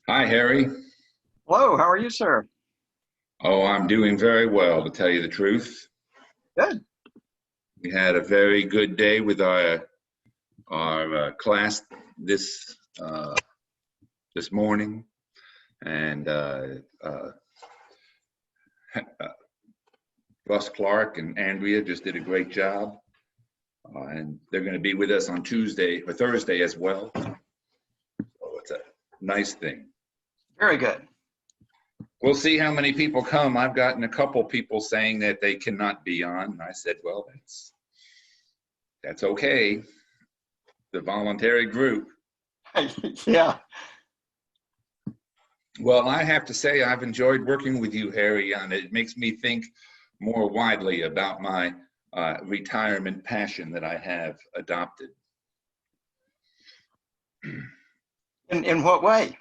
Hi, Harry. Hello, how are you, sir? Oh, I'm doing very well, to tell you the truth. Good. We had a very good day with our class this morning, and Russ Clark and Andrea just did a great job, and they're going to be with us on Tuesday or Thursday as well. So it's a nice thing. Very good. We'll see how many people come. I've gotten a couple people saying that they cannot be on. I said, well, that's okay. The voluntary group. Yeah. Well, I have to say I've enjoyed working with you, Harry, on it. It makes me think more widely about my retirement passion that I have adopted. In what way?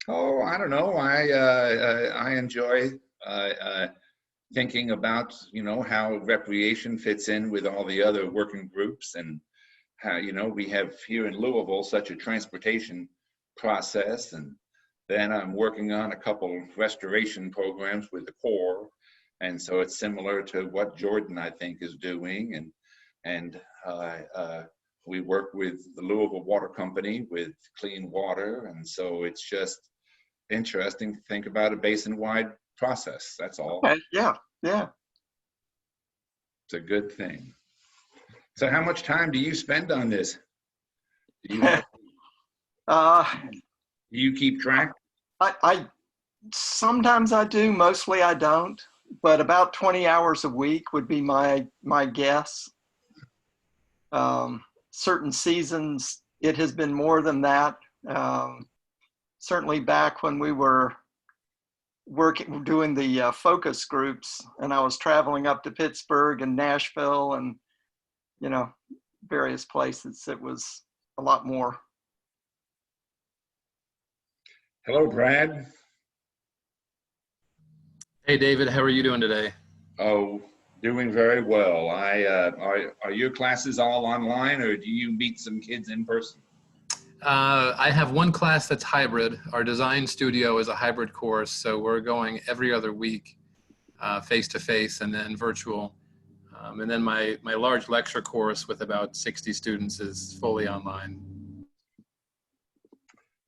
Oh, I don't know. I enjoy thinking about, how recreation fits in with all the other working groups, and how, we have here in Louisville such a transportation process. And then I'm working on a couple restoration programs with the Corps. And so it's similar to what Jordan, I think, is doing. And we work with the Louisville Water Company with clean water. And so it's just interesting to think about a basin-wide process. That's all. Okay. Yeah. Yeah. It's a good thing. So how much time do you spend on this? Do you keep track? I sometimes I do, mostly I don't, but about 20 hours a week would be my guess. Certain seasons, it has been more than that. Certainly back when we were doing the focus groups, and I was traveling up to Pittsburgh and Nashville and, various places, it was a lot more. Hello, Brad. Hey, David, how are you doing today? Oh, doing very well. Are your classes all online, or do you meet some kids in person? I have one class that's hybrid. Our design studio is a hybrid course, so we're going every other week, face-to-face and then virtual. And then my large lecture course with about 60 students is fully online.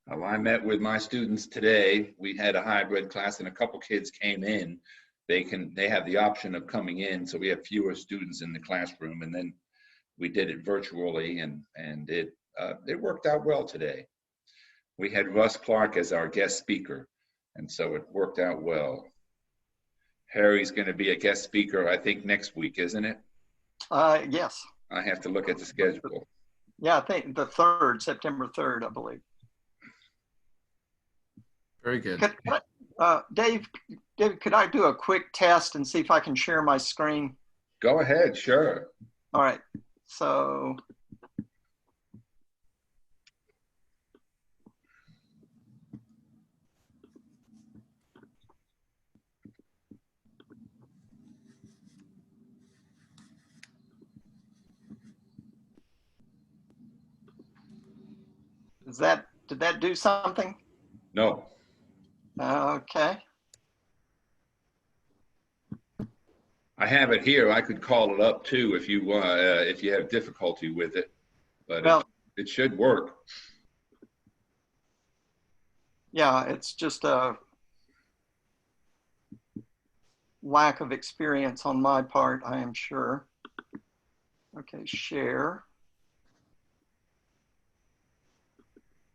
Well, I met with my students today. We had a hybrid class and a couple kids came in. They have the option of coming in, so we have fewer students in the classroom, and then we did it virtually, and it worked out well today. We had Russ Clark as our guest speaker, and so it worked out well. Harry's going to be a guest speaker, I think, next week, isn't it? Yes. I have to look at the schedule. Yeah, I think the 3rd, September 3rd, I believe. Very good. Dave, could I do a quick test and see if I can share my screen? Go ahead, sure. All right, so. Did that do something? No. Okay. I have it here. I could call it up too if you have difficulty with it, but well, it should work. Yeah, it's just a lack of experience on my part, I am sure. Okay, share.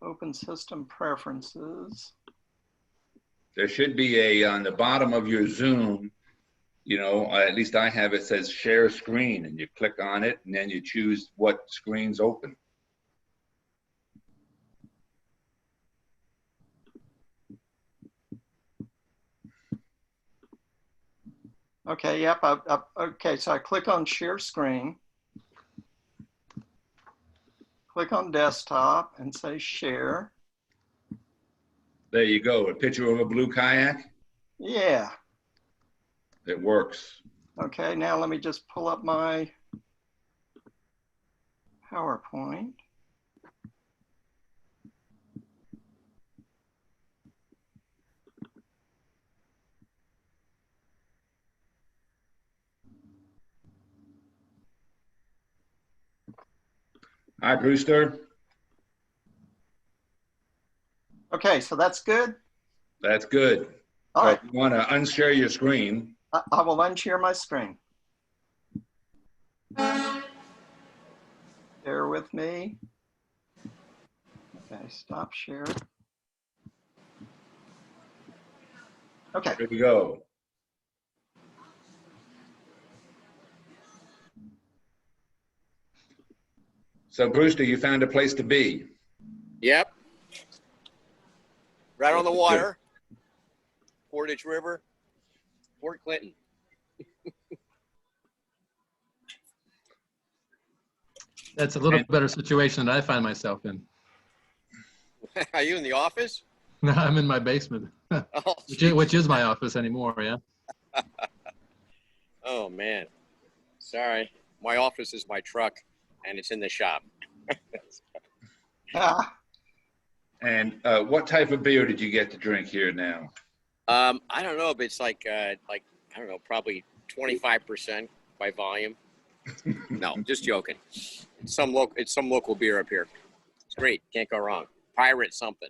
Open system preferences. There should be on the bottom of your Zoom, you know, at least I have, it says share screen, and you click on it and then you choose what screen's open. Okay, yep. Okay, so I click on share screen, click on desktop and say share. There you go, a picture of a blue kayak. Yeah. It works. Okay, now let me just pull up my PowerPoint. Hi, Brewster. Okay, so that's good. That's good. All So right, if you want to unshare your screen. I will unshare my screen. Bear with me. Okay, stop share. Okay. There we go. So Brewster, you found a place to be. Yep. Right on the water. Portage River, Fort Clinton. That's a little better situation than I find myself in. Are you in the office? No, I'm in my basement, Oh, which is my office anymore, yeah. oh man. Sorry. My office is my truck and it's in the shop. Ah, And what type of beer did you get to drink here now? I don't know, but it's like I don't know, probably 25% by volume. No, just joking. It's some local beer up here. It's great. Can't go wrong. Pirate something.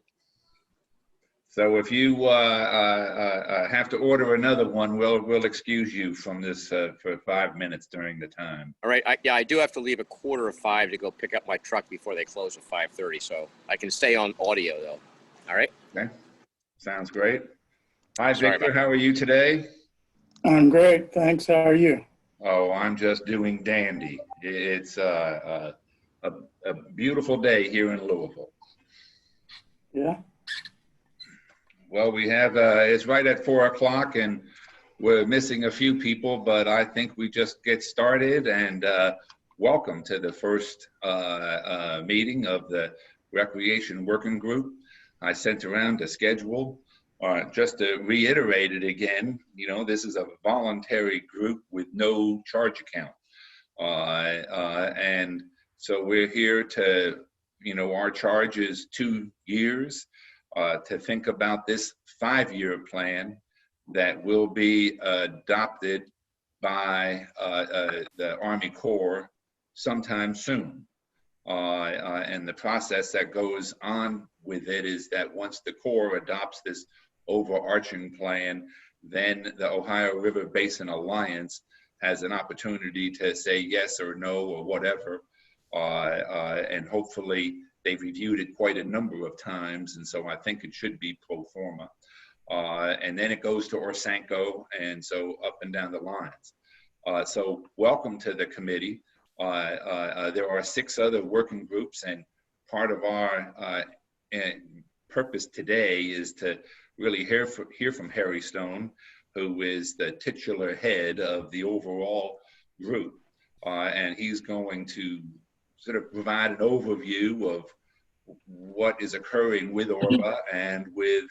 So if you have to order another one, we'll excuse you from this for 5 minutes during the time. All right. I do have to leave at 4:45 to go pick up my truck before they close at 5:30. So I can stay on audio though. All right. Okay, sounds great. Hi, Sorry Victor. about How are you today? I'm great, thanks. How are you? Oh, I'm just doing dandy. It's a beautiful day here in Louisville. Yeah. Well, we have it's right at 4 o'clock, and we're missing a few people, but I think we just get started. And welcome to the first meeting of the Recreation Working Group. I sent around a schedule. Just to reiterate it again, you know, this is a voluntary group with no charge account. And so we're here to, you know, our charge is 2 years to think about this 5-year plan that will be adopted by the Army Corps sometime soon. And the process that goes on with it is that once the Corps adopts this overarching plan, then the Ohio River Basin Alliance has an opportunity to say yes or no or whatever. And hopefully they've reviewed it quite a number of times. And so I think it should be pro forma. And then it goes to Orsanco, and so up and down the lines. So welcome to the committee. There are 6 other working groups, and part of our purpose today is to really hear from Harry Stone, who is the titular head of the overall group. And he's going to sort of provide an overview of what is occurring with ORBA and with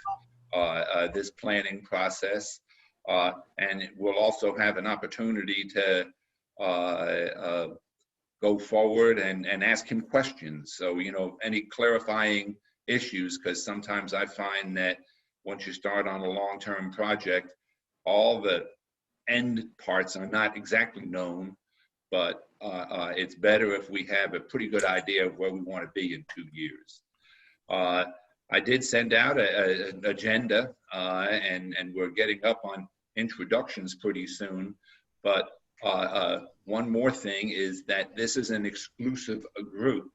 this planning process. And we'll also have an opportunity to go forward and ask him questions. So, you know, any clarifying issues, because sometimes I find that once you start on a long-term project, all the end parts are not exactly known, but it's better if we have a pretty good idea of where we want to be in 2 years. I did send out an agenda, and we're getting up on introductions pretty soon. But one more thing is that this is an exclusive group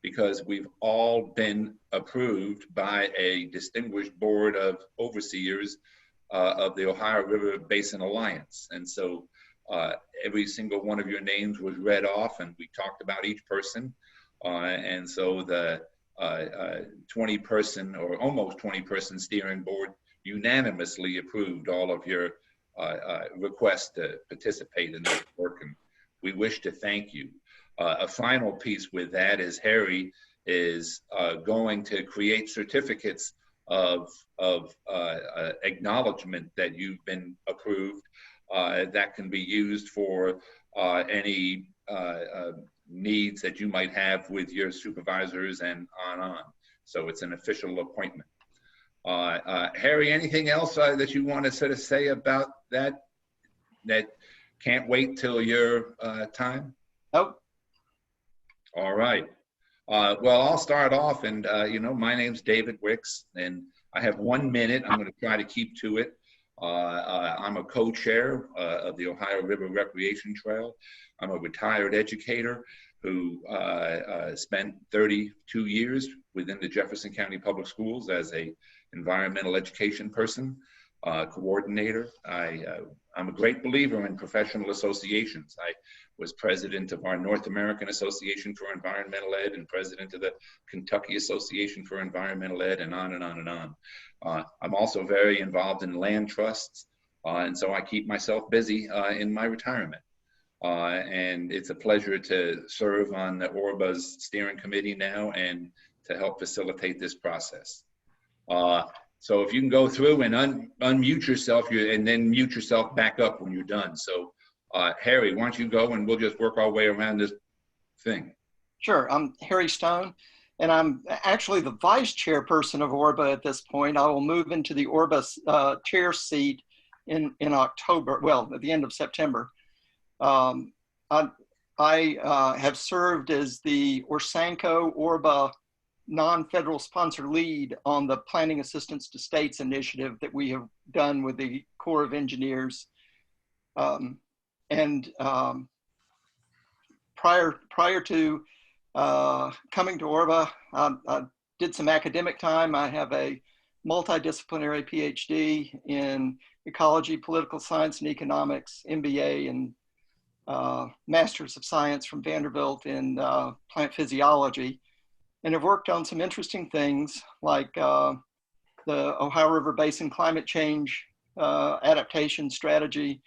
because we've all been approved by a distinguished board of overseers of the Ohio River Basin Alliance. And so every single one of your names was read off, and we talked about each person. And so the 20-person or almost 20-person steering board unanimously approved all of your requests to participate in this work, and we wish to thank you. A final piece with that is Harry is going to create certificates of acknowledgement that you've been approved that can be used for any needs that you might have with your supervisors and on. So it's an official appointment. Harry, anything else that you want to sort of say about that can't wait till your time? Nope. All right. Well, I'll start off, and my name's David Wicks, and I have 1 minute. I'm going to try to keep to it. I'm a co-chair of the Ohio River Recreation Trail. I'm a retired educator who spent 32 years within the Jefferson County Public Schools as a environmental education person, coordinator. I'm a great believer in professional associations. I was president of our North American Association for Environmental Ed and president of the Kentucky Association for Environmental Ed, and on and on and on. I'm also very involved in land trusts, and so I keep myself busy in my retirement. And it's a pleasure to serve on the ORBA's steering committee now and to help facilitate this process. So if you can go through and unmute yourself and then mute yourself back up when you're done. So Harry, why don't you go and we'll just work our way around this thing. Sure, I'm Harry Stone, and I'm actually the vice chairperson of ORBA at this point. I will move into the ORBA chair seat in October, well, at the end of September. I have served as the Orsanco ORBA non-federal sponsor lead on the Planning Assistance to States initiative that we have done with the Corps of Engineers. Prior to coming to ORBA, I did some academic time. I have a multidisciplinary PhD in ecology, political science, and economics, MBA, and Masters of Science from Vanderbilt in plant physiology. And have worked on some interesting things like the Ohio River Basin climate change adaptation strategy,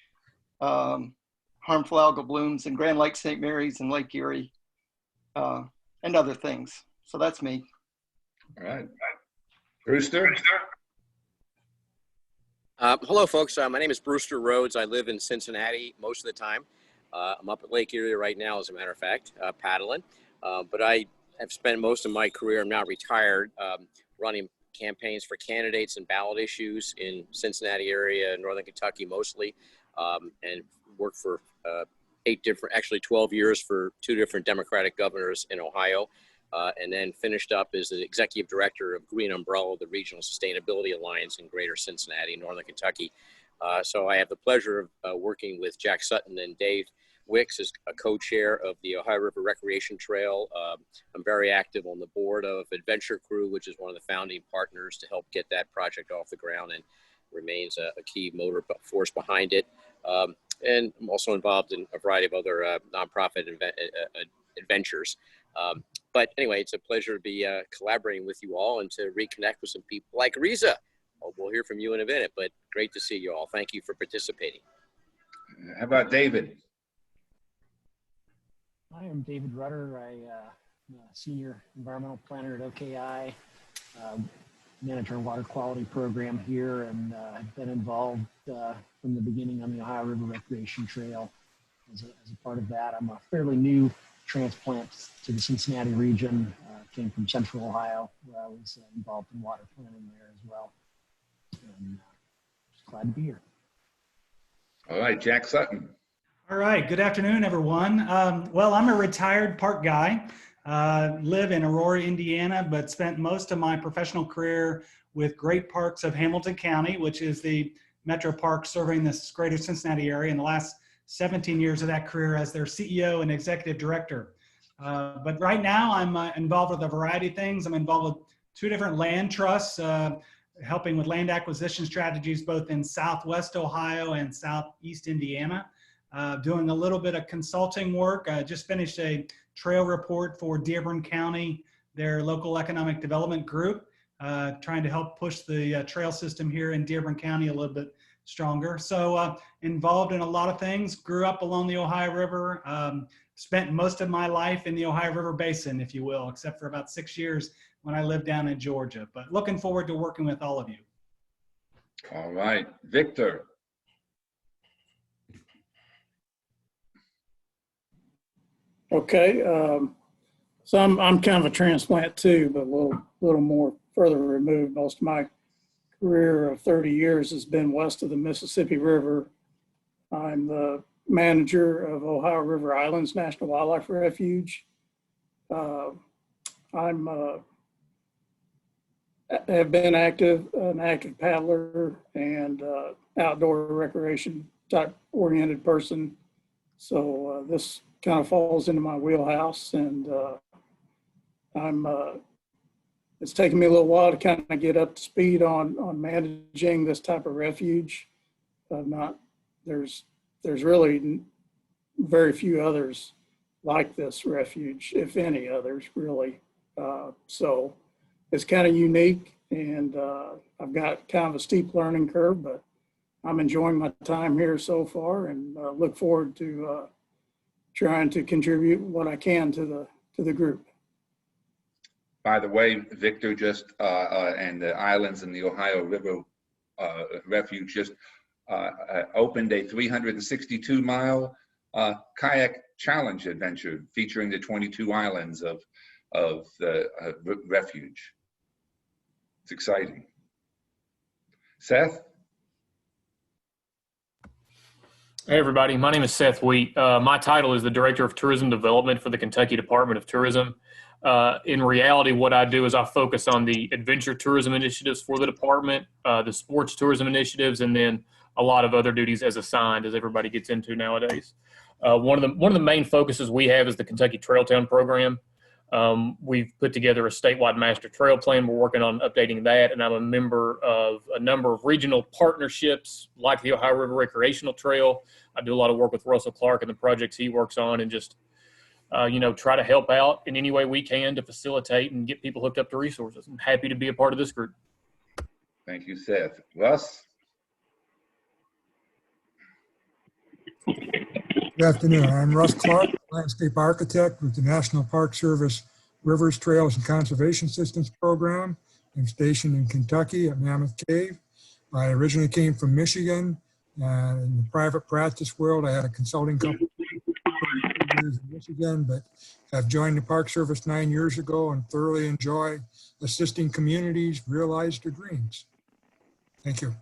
harmful algal blooms in Grand Lake St. Mary's and Lake Erie, and other things. So that's me. All right. Brewster? Hello, folks. My name is Brewster Rhodes. I live in Cincinnati most of the time. I'm up at Lake Erie right now, as a matter of fact, paddling. But I have spent most of my career, I'm now retired, running campaigns for candidates and ballot issues in Cincinnati area, Northern Kentucky mostly, and worked for 12 years for 2 different Democratic governors in Ohio, and then finished up as the executive director of Green Umbrella, the Regional Sustainability Alliance in Greater Cincinnati, Northern Kentucky. So I have the pleasure of working with Jack Sutton and Dave Wicks as a co-chair of the Ohio River Recreation Trail. I'm very active on the board of Adventure Crew, which is one of the founding partners to help get that project off the ground and remains a key motor force behind it. And I'm also involved in a variety of other nonprofit adventures. But anyway, it's a pleasure to be collaborating with you all and to reconnect with some people like Riza. We'll hear from you in a minute, but great to see you all. Thank you for participating. How about David? Hi, I'm David Rutter. I'm a senior environmental planner at OKI, manage our water quality program here, and I've been involved from the beginning on the Ohio River Recreation Trail. As a part of that, I'm a fairly new transplant to the Cincinnati region. Came from Central Ohio, where I was involved in water planning there as well. And just glad to be here. All right, Jack Sutton. All right, good afternoon, everyone. Well, I'm a retired park guy. Live in Aurora, Indiana, but spent most of my professional career with Great Parks of Hamilton County, which is the metro park serving this greater Cincinnati area, in the last 17 years of that career as their CEO and executive director. But right now I'm involved with a variety of things. I'm involved with 2 different land trusts, helping with land acquisition strategies both in Southwest Ohio and Southeast Indiana. Doing a little bit of consulting work. I just finished a trail report for Dearborn County, their local economic development group, trying to help push the trail system here in Dearborn County a little bit stronger. So involved in a lot of things. Grew up along the Ohio River. Spent most of my life in the Ohio River Basin, if you will, except for about 6 years when I lived down in Georgia. But looking forward to working with all of you. All right, Victor. Okay. So I'm kind of a transplant too, but a little more further removed. Most of my career of 30 years has been west of the Mississippi River. I'm the manager of Ohio River Islands National Wildlife Refuge. Have been an active paddler and outdoor recreation type oriented person. So this kind of falls into my wheelhouse, and it's taken me a little while to kind of get up to speed on managing this type of refuge. There's really very few others like this refuge, if any others really. So it's kind of unique, and I've got kind of a steep learning curve, but I'm enjoying my time here so far, and look forward to trying to contribute what I can to the group. By the way, Victor just and the islands in the Ohio River Refuge just opened a 362-mile kayak challenge adventure featuring the 22 islands of the refuge. It's exciting. Seth? Hey everybody, my name is Seth Wheat. My title is the Director of Tourism Development for the Kentucky Department of Tourism. In reality, what I do is I focus on the adventure tourism initiatives for the department, the sports tourism initiatives, and then a lot of other duties as assigned, as everybody gets into nowadays. One of the main focuses we have is the Kentucky Trail Town program. We've put together a statewide master trail plan. We're working on updating that, and I'm a member of a number of regional partnerships like the Ohio River Recreational Trail. I do a lot of work with Russell Clark and the projects he works on, and just try to help out in any way we can to facilitate and get people hooked up to resources. I'm happy to be a part of this group. Thank you, Seth. Russ? Good afternoon. I'm Russ Clark, landscape architect with the National Park Service Rivers, Trails, and Conservation Systems Program. I'm stationed in Kentucky at Mammoth Cave. I originally came from Michigan. In the private practice world, I had a consulting company for years in Michigan, but I've joined the Park Service 9 years ago and thoroughly enjoy assisting communities realize their dreams. Thank you.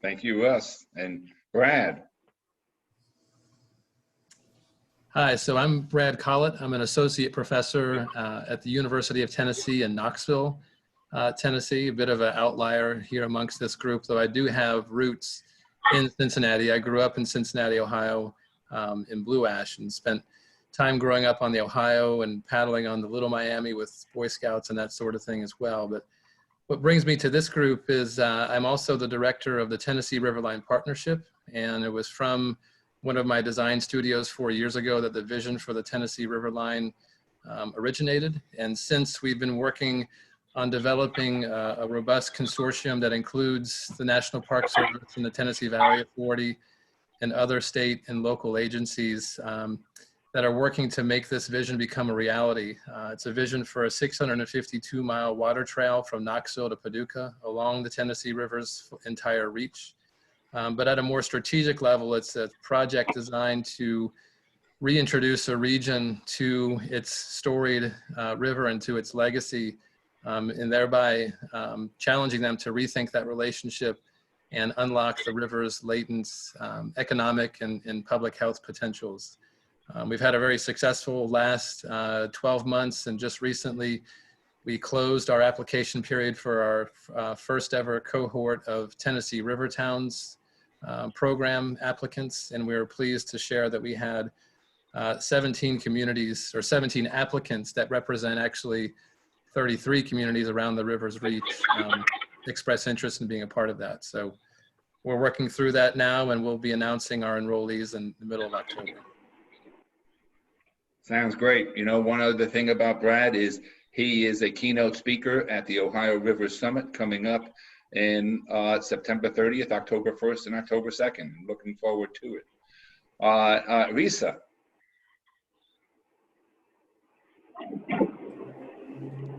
Thank you, Russ. And Brad? Hi, so I'm Brad Collett. I'm an associate professor at the University of Tennessee in Knoxville, Tennessee, a bit of an outlier here amongst this group, though I do have roots in Cincinnati. I grew up in Cincinnati, Ohio, in Blue Ash, and spent time growing up on the Ohio and paddling on the Little Miami with Boy Scouts and that sort of thing as well. But what brings me to this group is I'm also the director of the Tennessee Riverline Partnership, and it was from one of my design studios 4 years ago that the vision for the Tennessee Riverline originated. And since we've been working on developing a robust consortium that includes the National Park Service and the Tennessee Valley Authority and other state and local agencies that are working to make this vision become a reality. It's a vision for a 652-mile water trail from Knoxville to Paducah along the Tennessee River's entire reach. But at a more strategic level, it's a project designed to reintroduce a region to its storied river and to its legacy, and thereby challenging them to rethink that relationship and unlock the river's latent economic and public health potentials. We've had a very successful last 12 months, and just recently we closed our application period for our first ever cohort of Tennessee River Towns program applicants, and we were pleased to share that we had 17 communities, or 17 applicants that represent actually 33 communities around the river's reach express interest in being a part of that. So we're working through that now, and we'll be announcing our enrollees in the middle of October. Sounds great. You know, one other thing about Brad is he is a keynote speaker at the Ohio River Summit coming up in September 30th, October 1st, and October 2nd. Looking forward to it. Risa.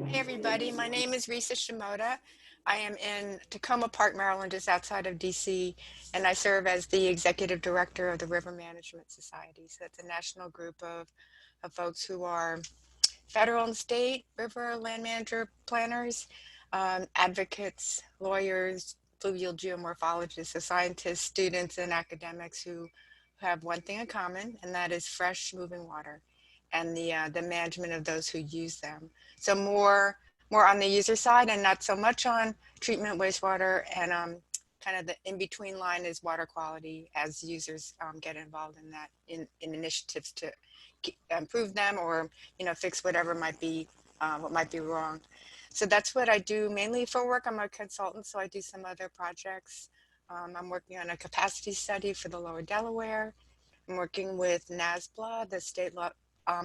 Hey everybody, my name is Risa Shimoda. I am in Tacoma Park, Maryland, just outside of DC, and I serve as the executive director of the River Management Society. So it's a national group of folks who are federal and state river land manager planners, advocates, lawyers, fluvial geomorphologists, so scientists, students, and academics who have one thing in common, and that is fresh moving water and the management of those who use them. So more on the user side and not so much on treatment, wastewater, and kind of the in-between line is water quality as users get involved in that, in initiatives to improve them or, you know, fix whatever might be, what might be wrong. So that's what I do mainly for work. I'm a consultant, so I do some other projects. I'm working on a capacity study for the Lower Delaware. I'm working with NASBLA, the State Law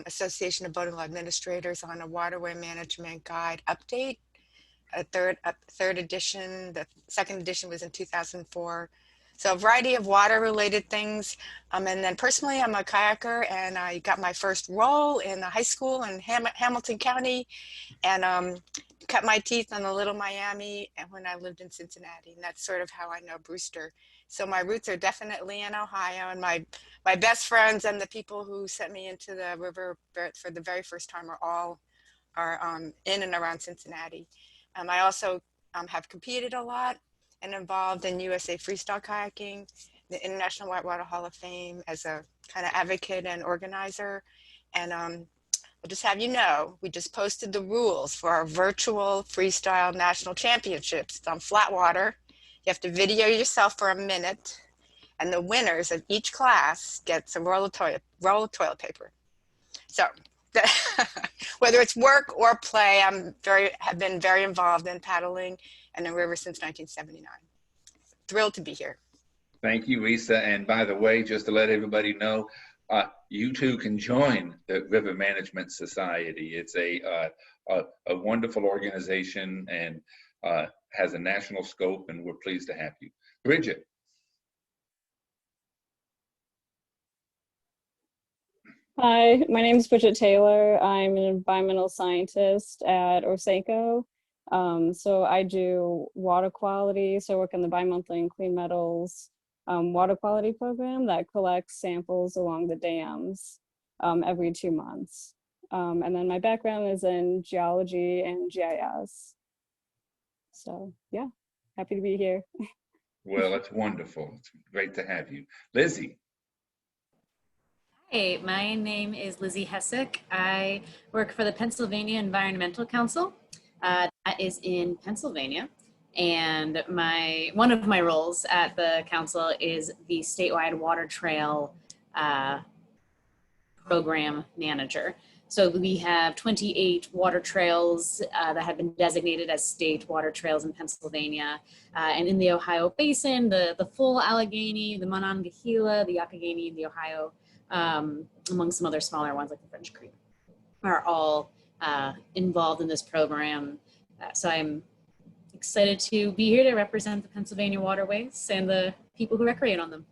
Association of Boating Law Administrators, on a waterway management guide update, a third edition. The second edition was in 2004. So a variety of water related things. And then personally, I'm a kayaker, and I got my first role in high school in Hamilton County, and cut my teeth on the Little Miami and when I lived in Cincinnati. And that's sort of how I know Brewster. So my roots are definitely in Ohio, and my best friends and the people who sent me into the river for the very first time are in and around Cincinnati. I also have competed a lot and involved in USA Freestyle Kayaking, the International Whitewater Hall of Fame, as a kind of advocate and organizer. And I'll just have you know, we just posted the rules for our virtual freestyle national championships. It's on flat water. You have to video yourself for a minute, and the winners of each class gets a roll of toilet paper. So whether it's work or play, have been very involved in paddling and the river since 1979. Thrilled to be here. Thank you, Risa. And by the way, just to let everybody know, you too can join the River Management Society. It's a wonderful organization and has a national scope, and we're pleased to have you. Bridget. Hi, my name is Bridget Taylor. I'm an environmental scientist at Orseco. So I do water quality. So I work in the bi-monthly and clean metals water quality program that collects samples along the dams every 2 months. And then my background is in geology and GIS. So yeah, happy to be here. Well, that's wonderful. It's great to have you. Lizzie. Hey, my name is Lizzie Hessick. I work for the Pennsylvania Environmental Council. That is in Pennsylvania. And one of my roles at the council is the statewide water trail program manager. So we have 28 water trails that have been designated as state water trails in Pennsylvania. And in the Ohio Basin, the full Allegheny, the Monongahela, the Youghiogheny, and the Ohio, among some other smaller ones like the French Creek, are all involved in this program. So I'm excited to be here to represent the Pennsylvania waterways and the people who recreate on them.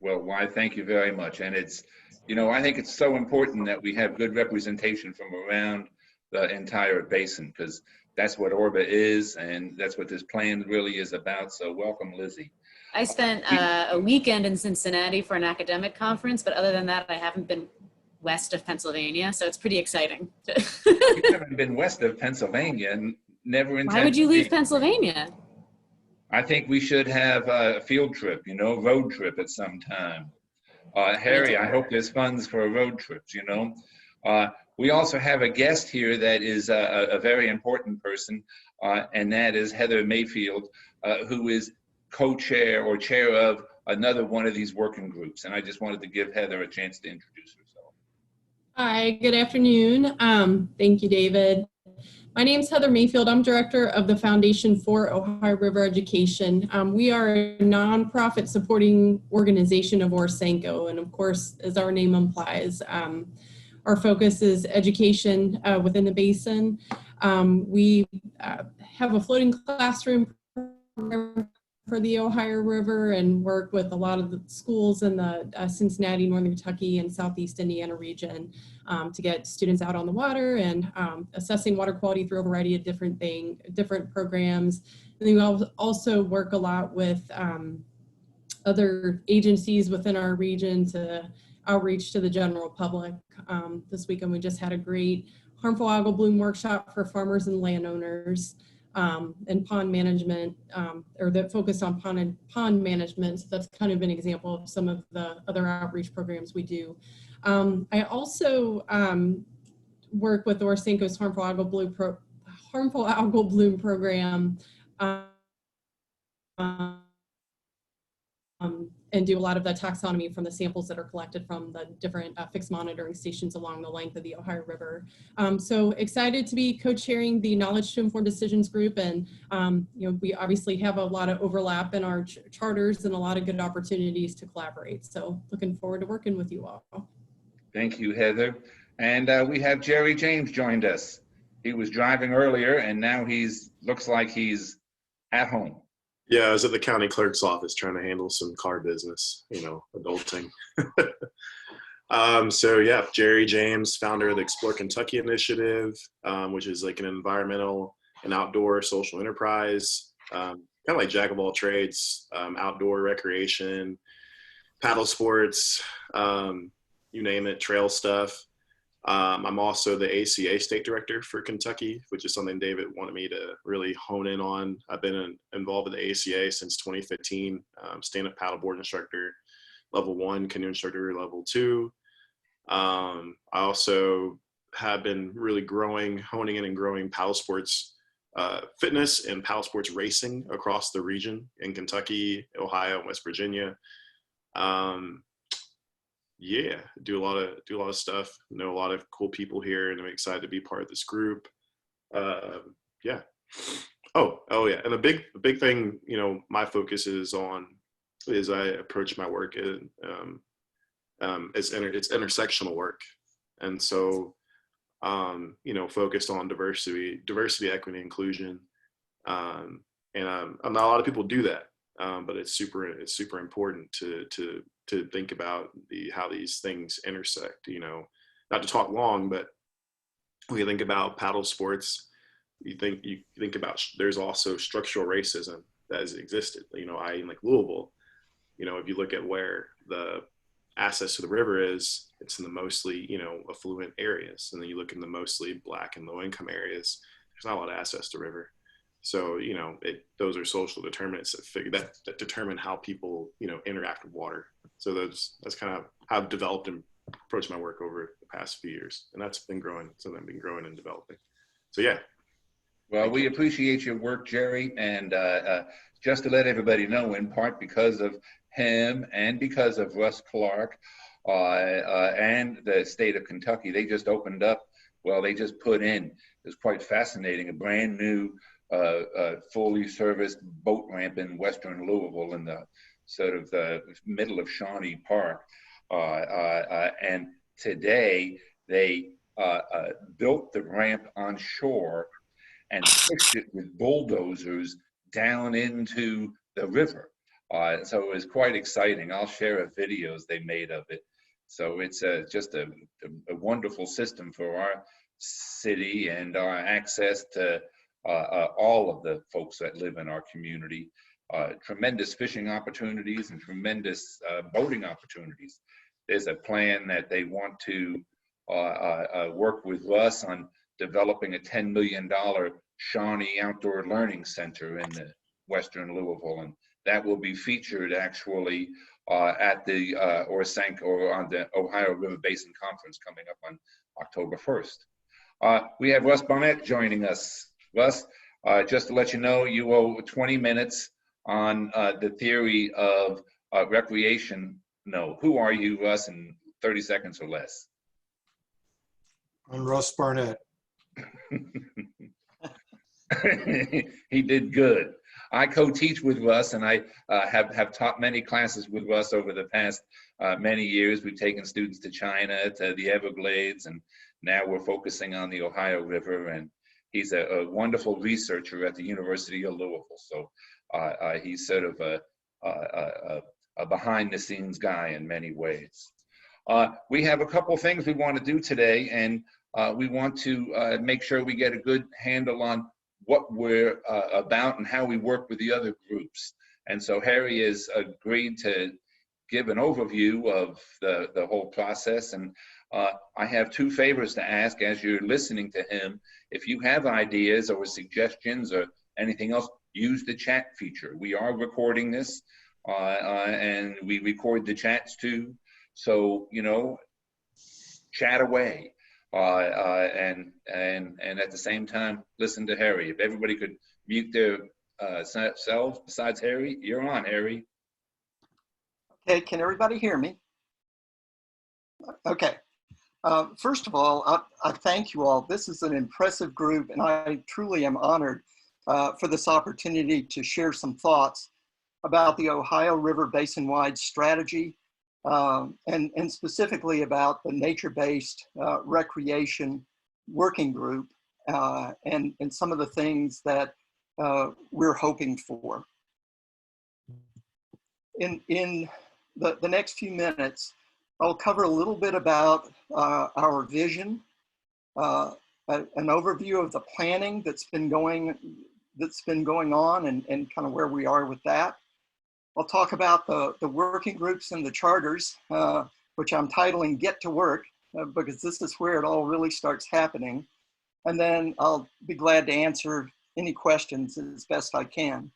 Well, why, thank you very much. And it's, you know, I think it's so important that we have good representation from around the entire basin, because that's what Orbit is, and that's what this plan really is about. So welcome, Lizzie. I spent a weekend in Cincinnati for an academic conference, but other than that, I haven't been west of Pennsylvania, so it's pretty exciting. You haven't been west of Pennsylvania, and never intended. Why would you leave Pennsylvania? I think we should have a field trip, you know, road trip at some time. Harry, I hope there's funds for road trips, you know. We also have a guest here that is a very important person, and that is Heather Mayfield, who is co-chair or chair of another one of these working groups. And I just wanted to give Heather a chance to introduce herself. Hi, good afternoon. Thank you, David. My name is Heather Mayfield. I'm director of the Foundation for Ohio River Education. We are a nonprofit supporting organization of Orsenco, and of course, as our name implies, our focus is education within the basin. We have a floating classroom program for the Ohio River and work with a lot of the schools in the Cincinnati, Northern Kentucky, and Southeast Indiana region to get students out on the water and assessing water quality through a variety of different programs. And then we also work a lot with other agencies within our region to outreach to the general public. This weekend we just had a great harmful algal bloom workshop for farmers and landowners. And pond management, or that focused on pond management. So that's kind of an example of some of the other outreach programs we do. I also work with Orsenco's harmful algal bloom program, and do a lot of the taxonomy from the samples that are collected from the different fixed monitoring stations along the length of the Ohio River. So excited to be co-chairing the Knowledge to Inform Decisions group, and you know, we obviously have a lot of overlap in our charters and a lot of good opportunities to collaborate. So looking forward to working with you all. Thank you, Heather. And we have Jerry James joined us. He was driving earlier, and now looks like he's at home. Yeah, I was at the county clerk's office trying to handle some car business, you know, adulting. So yeah, Jerry James, founder of the Explore Kentucky Initiative, which is like an environmental and outdoor social enterprise, kind of like jack of all trades, outdoor recreation, paddle sports, you name it, trail stuff. I'm also the ACA state director for Kentucky, which is something David wanted me to really hone in on. I've been involved with the ACA since 2015, stand-up paddleboard instructor, level 1, canoe instructor, level 2. I also have been really honing in and growing paddle sports fitness and paddle sports racing across the region in Kentucky, Ohio, and West Virginia. Yeah, do a lot of stuff. Know a lot of cool people here, and I'm excited to be part of this group. Yeah. Oh yeah, and a big thing, you know, my focus is I approach my work in it's intersectional work, and so you know, focused on diversity, equity, inclusion, and not a lot of people do that, but it's super important to think about how these things intersect. You know, not to talk long, but when you think about paddle sports, you think about there's also structural racism that has existed. You know, in like Louisville, you know, if you look at where the access to the river is, it's in the mostly, you know, affluent areas, and then you look in the mostly Black and low income areas, there's not a lot of access to river. So, you know, those are social determinants that determine how people, you know, interact with water. So that's kind of how I've developed and approached my work over the past few years. And that's been growing, something I've been growing and developing. So, yeah. Well, we appreciate your work, Jerry. And just to let everybody know, in part because of him and because of Russ Clark and the state of Kentucky, they just opened up, they just put in, it's quite fascinating, a brand new fully serviced boat ramp in western Louisville in the sort of the middle of Shawnee Park. And today they built the ramp on shore and pushed it with bulldozers down into the river. So it was quite exciting. I'll share videos they made of it. So it's just a wonderful system for our city and our access to all of the folks that live in our community. Tremendous fishing opportunities and tremendous boating opportunities. There's a plan that they want to work with Russ on developing a $10 million Shawnee Outdoor Learning Center in the western Louisville, and that will be featured actually at the or on the Ohio River Basin Conference coming up on October 1st. We have Russ Barnett joining us. Russ, just to let you know, you owe 20 minutes on the theory of recreation. No, who are you, Russ, in 30 seconds or less? I'm Russ Barnett. He did good. I co-teach with Russ, and I have taught many classes with Russ over the past many years. We've taken students to China, to the Everglades, and now we're focusing on the Ohio River. And he's a wonderful researcher at the University of Louisville. So he's sort of a behind-the-scenes guy in many ways. We have a couple things we want to do today, and we want to make sure we get a good handle on what we're about and how we work with the other groups. And so Harry has agreed to give an overview of the whole process. And I have two favors to ask as you're listening to him. If you have ideas or suggestions or anything else, use the chat feature. We are recording this and we record the chats too. So, you know, chat away. And at the same time, listen to Harry. If everybody could mute their selves besides Harry, you're on, Harry. Okay, can everybody hear me? Okay. First of all, I thank you all. This is an impressive group, and I truly am honored for this opportunity to share some thoughts about the Ohio River Basin-Wide Strategy, and specifically about the nature-based recreation working group and some of the things that we're hoping for. In the next few minutes, I'll cover a little bit about our vision, an overview of the planning that's been going on and kind of where we are with that. I'll talk about the working groups and the charters, which I'm titling Get to Work, because this is where it all really starts happening. And then I'll be glad to answer any questions as best I can.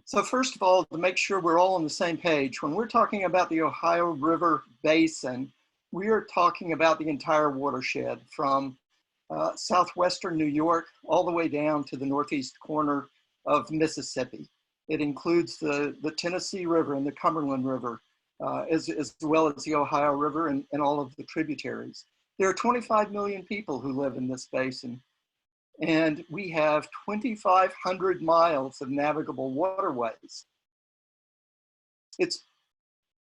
So first of all, to make sure we're all on the same page, when we're talking about the Ohio River Basin, we are talking about the entire watershed from southwestern New York all the way down to the northeast corner of Mississippi. It includes the Tennessee River and the Cumberland River, as well as the Ohio River and all of the tributaries. There are 25 million people who live in this basin, and we have 2,500 miles of navigable waterways. It's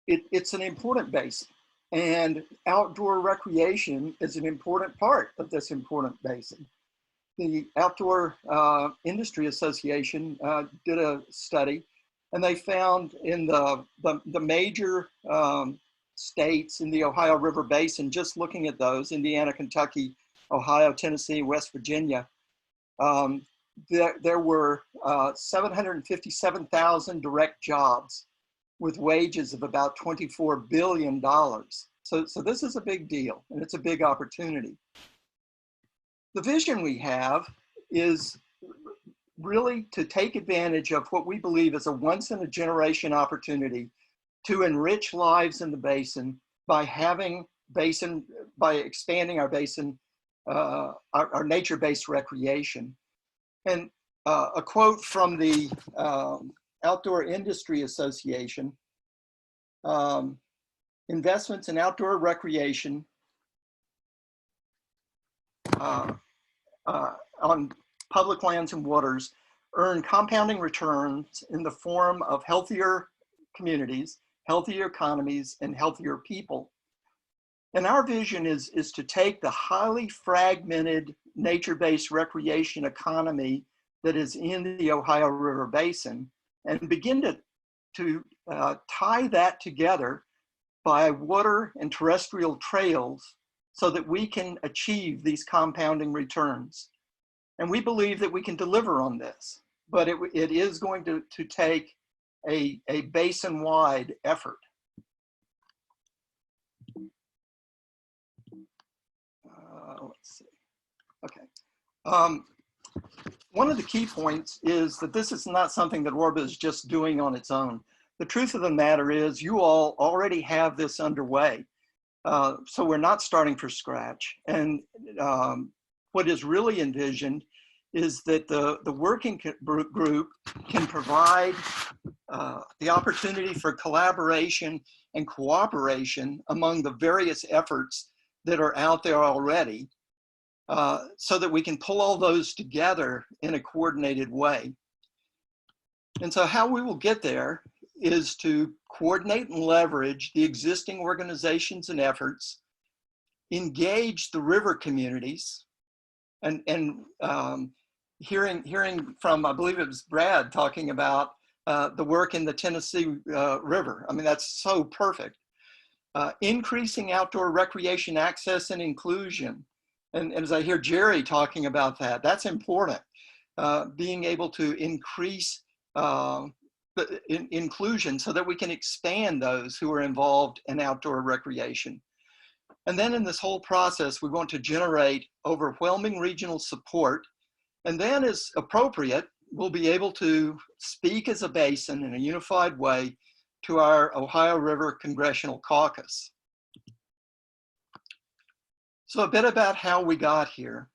an important basin, and outdoor recreation is an important part of this important basin. The Outdoor Industry Association did a study, and they found in the major states in the Ohio River Basin, just looking at those, Indiana, Kentucky, Ohio, Tennessee, West Virginia, there were 757,000 direct jobs with wages of about $24 billion. So this is a big deal, and it's a big opportunity. The vision we have is really to take advantage of what we believe is a once-in-a-generation opportunity to enrich lives in the basin by expanding our basin, our nature-based recreation. And a quote from the Outdoor Industry Association, investments in outdoor recreation on public lands and waters earn compounding returns in the form of healthier communities, healthier economies, and healthier people. And our vision is to take the highly fragmented nature-based recreation economy that is in the Ohio River Basin and begin to tie that together by water and terrestrial trails so that we can achieve these compounding returns. And we believe that we can deliver on this, but it is going to take a basin-wide effort. Let's see. Okay. One of the key points is that this is not something that Orba is just doing on its own. the truth of the matter is you all already have this underway. So we're not starting from scratch. And what is really envisioned is that the working group can provide the opportunity for collaboration and cooperation among the various efforts that are out there already, so that we can pull all those together in a coordinated way. And so how we will get there is to coordinate and leverage the existing organizations and efforts, engage the river communities, and hearing from, I believe it was Brad talking about the work in the Tennessee River. I mean, that's so perfect. Increasing outdoor recreation access and inclusion. And as I hear Jerry talking about that, that's important. Being able to increase inclusion so that we can expand those who are involved in outdoor recreation. And then in this whole process, we want to generate overwhelming regional support. And then as appropriate, we'll be able to speak as a basin in a unified way to our Ohio River Congressional Caucus. So a bit about how we got here.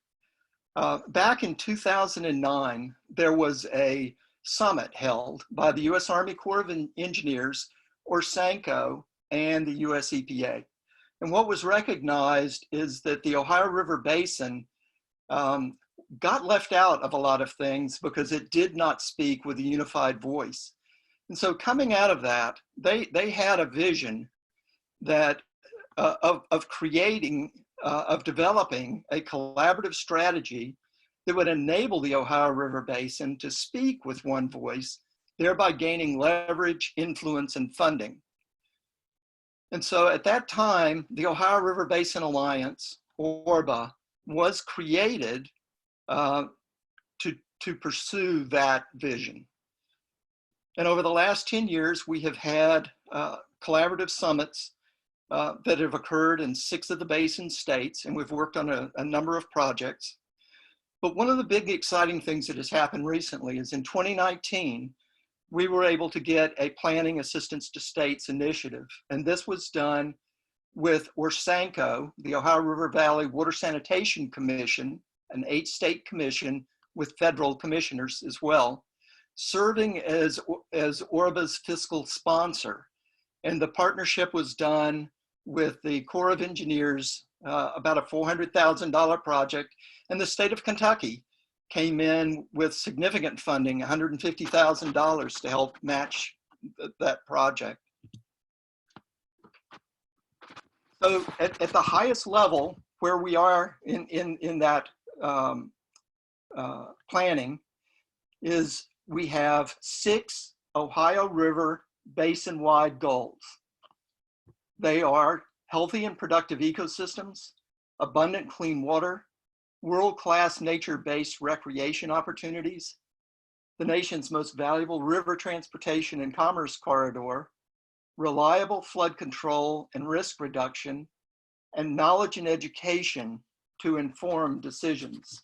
Back in 2009, there was a summit held by the U.S. Army Corps of Engineers, or SANCO, and the U.S. EPA. And what was recognized is that the Ohio River Basin got left out of a lot of things because it did not speak with a unified voice. And so coming out of that, they had a vision that of creating, of developing a collaborative strategy that would enable the Ohio River Basin to speak with one voice, thereby gaining leverage, influence, and funding. And so at that time, the Ohio River Basin Alliance, ORBA, was created to pursue that vision. And over the last 10 years, we have had collaborative summits that have occurred in 6 of the basin states, and we've worked on a number of projects. But one of the big exciting things that has happened recently is in 2019, we were able to get a Planning Assistance to States initiative. And this was done with ORSANCO, the Ohio River Valley Water Sanitation Commission, an 8-state commission with federal commissioners as well, serving as ORBA's fiscal sponsor. And the partnership was done with the Corps of Engineers, about a $400,000 project, and the state of Kentucky came in with significant funding, $150,000 to help match that project. So at the highest level where we are in that planning is we have 6 Ohio River basin-wide goals. They are healthy and productive ecosystems, abundant clean water, world-class nature-based recreation opportunities, the nation's most valuable river transportation and commerce corridor, reliable flood control and risk reduction, and knowledge and education to inform decisions.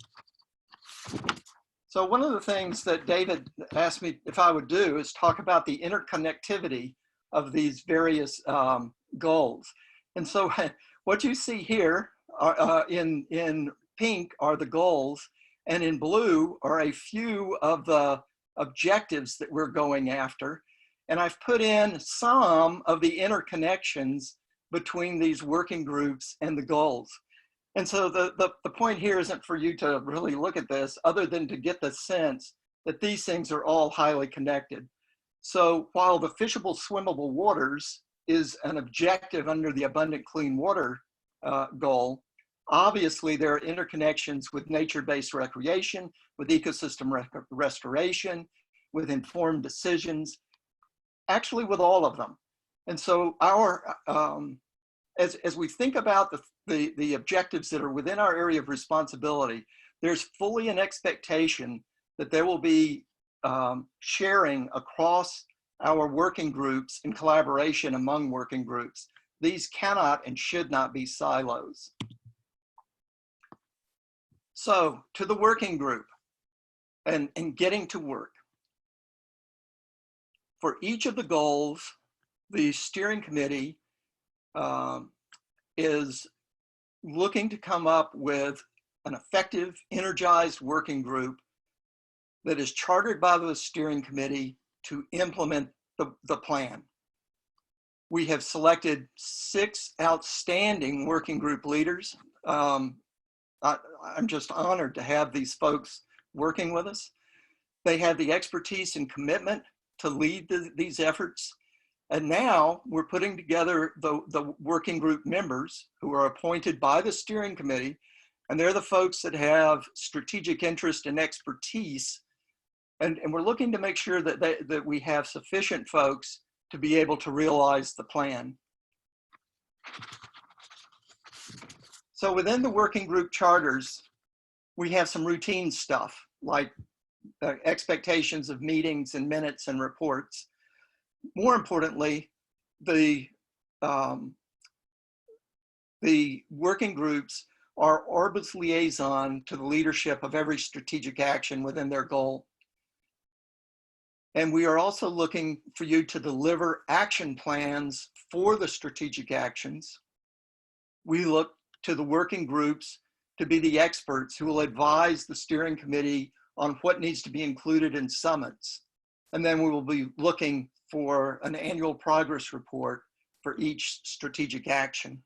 So one of the things that David asked me if I would do is talk about the interconnectivity of these various goals. And so what you see here are, in pink are the goals, and in blue are a few of the objectives that we're going after. And I've put in some of the interconnections between these working groups and the goals. And so the point here isn't for you to really look at this other than to get the sense that these things are all highly connected. So while the fishable, swimmable waters is an objective under the abundant clean water goal, obviously there are interconnections with nature-based recreation, with ecosystem restoration, with informed decisions, actually with all of them. And so our, as we think about the objectives that are within our area of responsibility, there's fully an expectation that there will be sharing across our working groups and collaboration among working groups. These cannot and should not be silos. So to the working group and getting to work. For each of the goals, the steering committee is looking to come up with an effective, energized working group that is chartered by the steering committee to implement the plan. We have selected 6 outstanding working group leaders. I'm just honored to have these folks working with us. They have the expertise and commitment to lead these efforts. And now we're putting together the working group members who are appointed by the steering committee. And they're the folks that have strategic interest and expertise. And we're looking to make sure that we have sufficient folks to be able to realize the plan. So within the working group charters, we have some routine stuff like expectations of meetings and minutes and reports. More importantly, the working groups are Orbit's liaison to the leadership of every strategic action within their goal. And we are also looking for you to deliver action plans for the strategic actions. We look to the working groups to be the experts who will advise the steering committee on what needs to be included in summits. And then we will be looking for an annual progress report for each strategic action.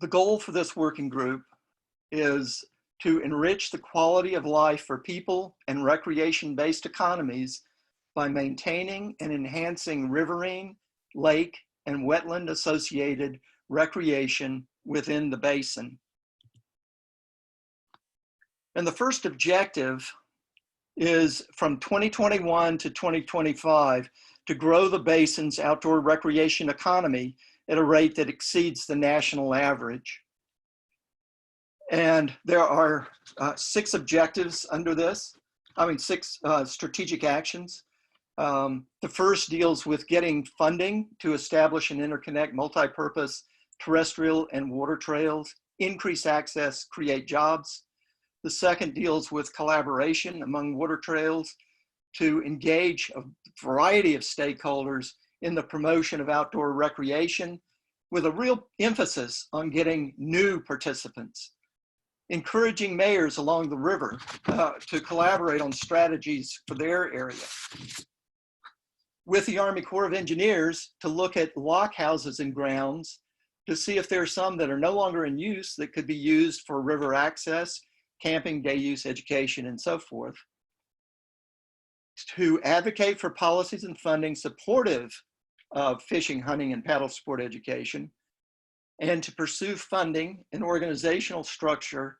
The goal for this working group is to enrich the quality of life for people and recreation-based economies by maintaining and enhancing riverine, lake, and wetland-associated recreation within the basin. And the first objective is from 2021 to 2025 to grow the basin's outdoor recreation economy at a rate that exceeds the national average. And there are 6 objectives under this. 6 strategic actions. The first deals with getting funding to establish and interconnect multi-purpose terrestrial and water trails, increase access, create jobs. The second deals with collaboration among water trails to engage a variety of stakeholders in the promotion of outdoor recreation with a real emphasis on getting new participants. Encouraging mayors along the river to collaborate on strategies for their area. With the Army Corps of Engineers to look at lock houses and grounds to see if there are some that are no longer in use that could be used for river access, camping, day use, education, and so forth. To advocate for policies and funding supportive of fishing, hunting, and paddle sport education, and to pursue funding and organizational structure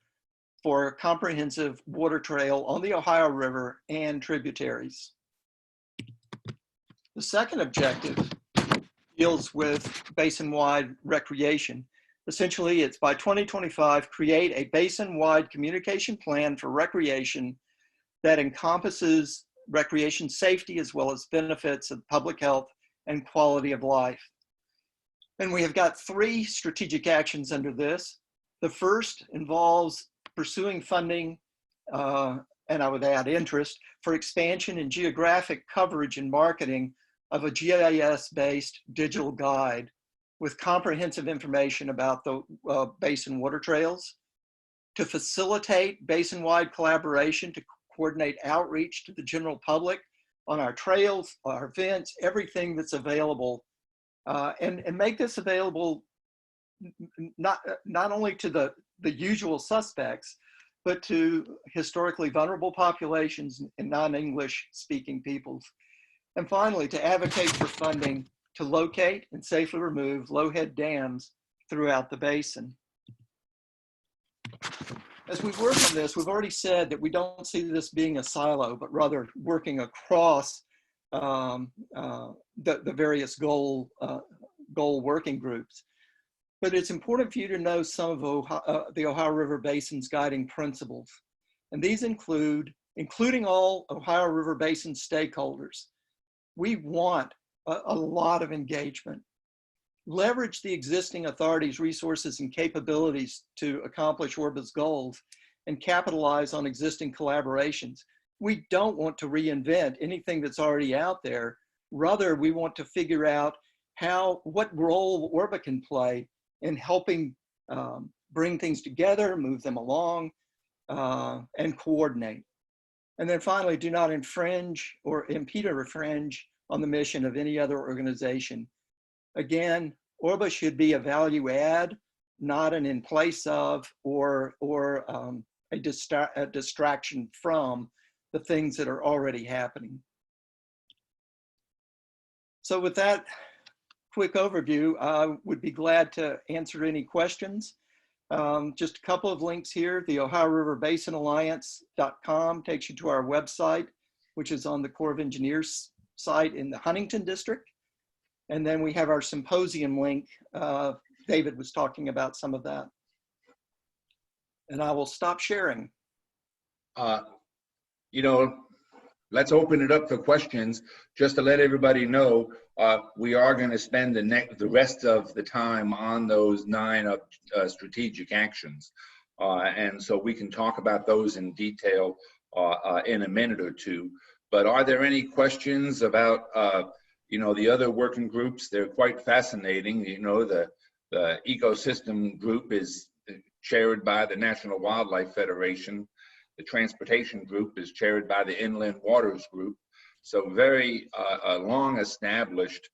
for a comprehensive water trail on the Ohio River and tributaries. The second objective deals with basin-wide recreation. Essentially, it's by 2025, create a basin-wide communication plan for recreation that encompasses recreation safety as well as benefits of public health and quality of life. And we have got 3 strategic actions under this. The first involves pursuing funding, and I would add interest, for expansion in geographic coverage and marketing of a GIS-based digital guide with comprehensive information about the basin water trails, to facilitate basin-wide collaboration to coordinate outreach to the general public on our trails, our events, everything that's available, and make this available not only to the usual suspects, but to historically vulnerable populations and non-English speaking peoples. And finally, to advocate for funding to locate and safely remove low-head dams throughout the basin. As we work on this, we've already said that we don't see this being a silo, but rather working across the various goal working groups. But it's important for you to know some of the Ohio River Basin's guiding principles. And these including all Ohio River Basin stakeholders. We want a lot of engagement. Leverage the existing authorities, resources, and capabilities to accomplish Orbit's goals and capitalize on existing collaborations. we don't want to reinvent anything that's already out there. Rather, we want to figure out what role ORBA can play in helping bring things together, move them along, and coordinate. And then finally, do not infringe or impede or infringe on the mission of any other organization. Again, ORBA should be a value add, not an in place of or a distraction from the things that are already happening. So with that quick overview, I would be glad to answer any questions. Just a couple of links here. The Ohio River Basin Alliance.com takes you to our website, which is on the Corps of Engineers site in the Huntington District. And then we have our symposium link. David was talking about some of that. And I will stop sharing. You know, let's open it up for questions. Just to let everybody know, we are going to spend the rest of the time on those 9 strategic actions. And so we can talk about those in detail in a minute or two. But are there any questions about, you know, the other working groups? They're quite fascinating. You know, the ecosystem group is chaired by the National Wildlife Federation. The transportation group is chaired by the Inland Waters Group. So very long established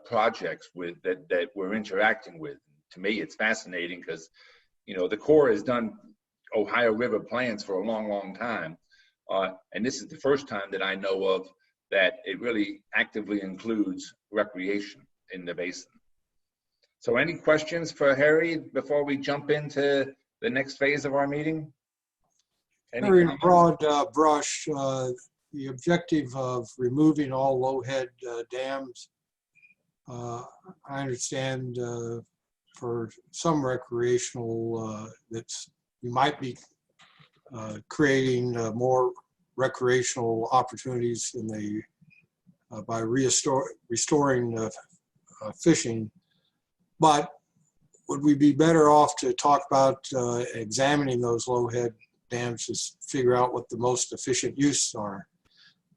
projects that we're interacting with. To me, it's fascinating because, you know, the Corps has done Ohio River plans for a long, long time. And this is the first time that I know of that it really actively includes recreation in the basin. So any questions for Harry before we jump into the next phase of our meeting? Very broad brush, the objective of removing all low-head dams, I understand for some recreational you might be creating more recreational opportunities in by restoring fishing. But would we be better off to talk about examining those low-head dams to figure out what the most efficient uses are,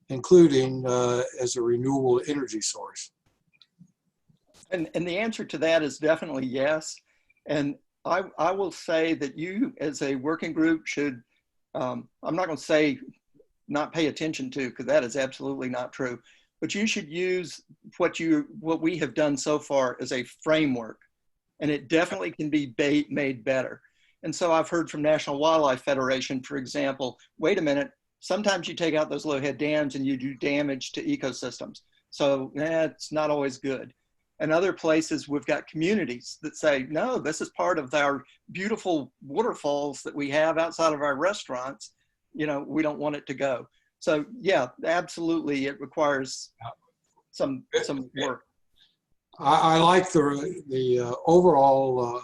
including as a renewable energy source? And the answer to that is definitely yes. And I will say that you as a working group should, I'm not going to say not pay attention to, because that is absolutely not true, but you should use what we have done so far as a framework, and it definitely can be made better. And so I've heard from National Wildlife Federation, for example, wait a minute, sometimes you take out those low-head dams and you do damage to ecosystems. So it's not always good. And other places, we've got communities that say, no, this is part of our beautiful waterfalls that we have outside of our restaurants. You know, we don't want it to go. So yeah, absolutely, it requires some work. I like the overall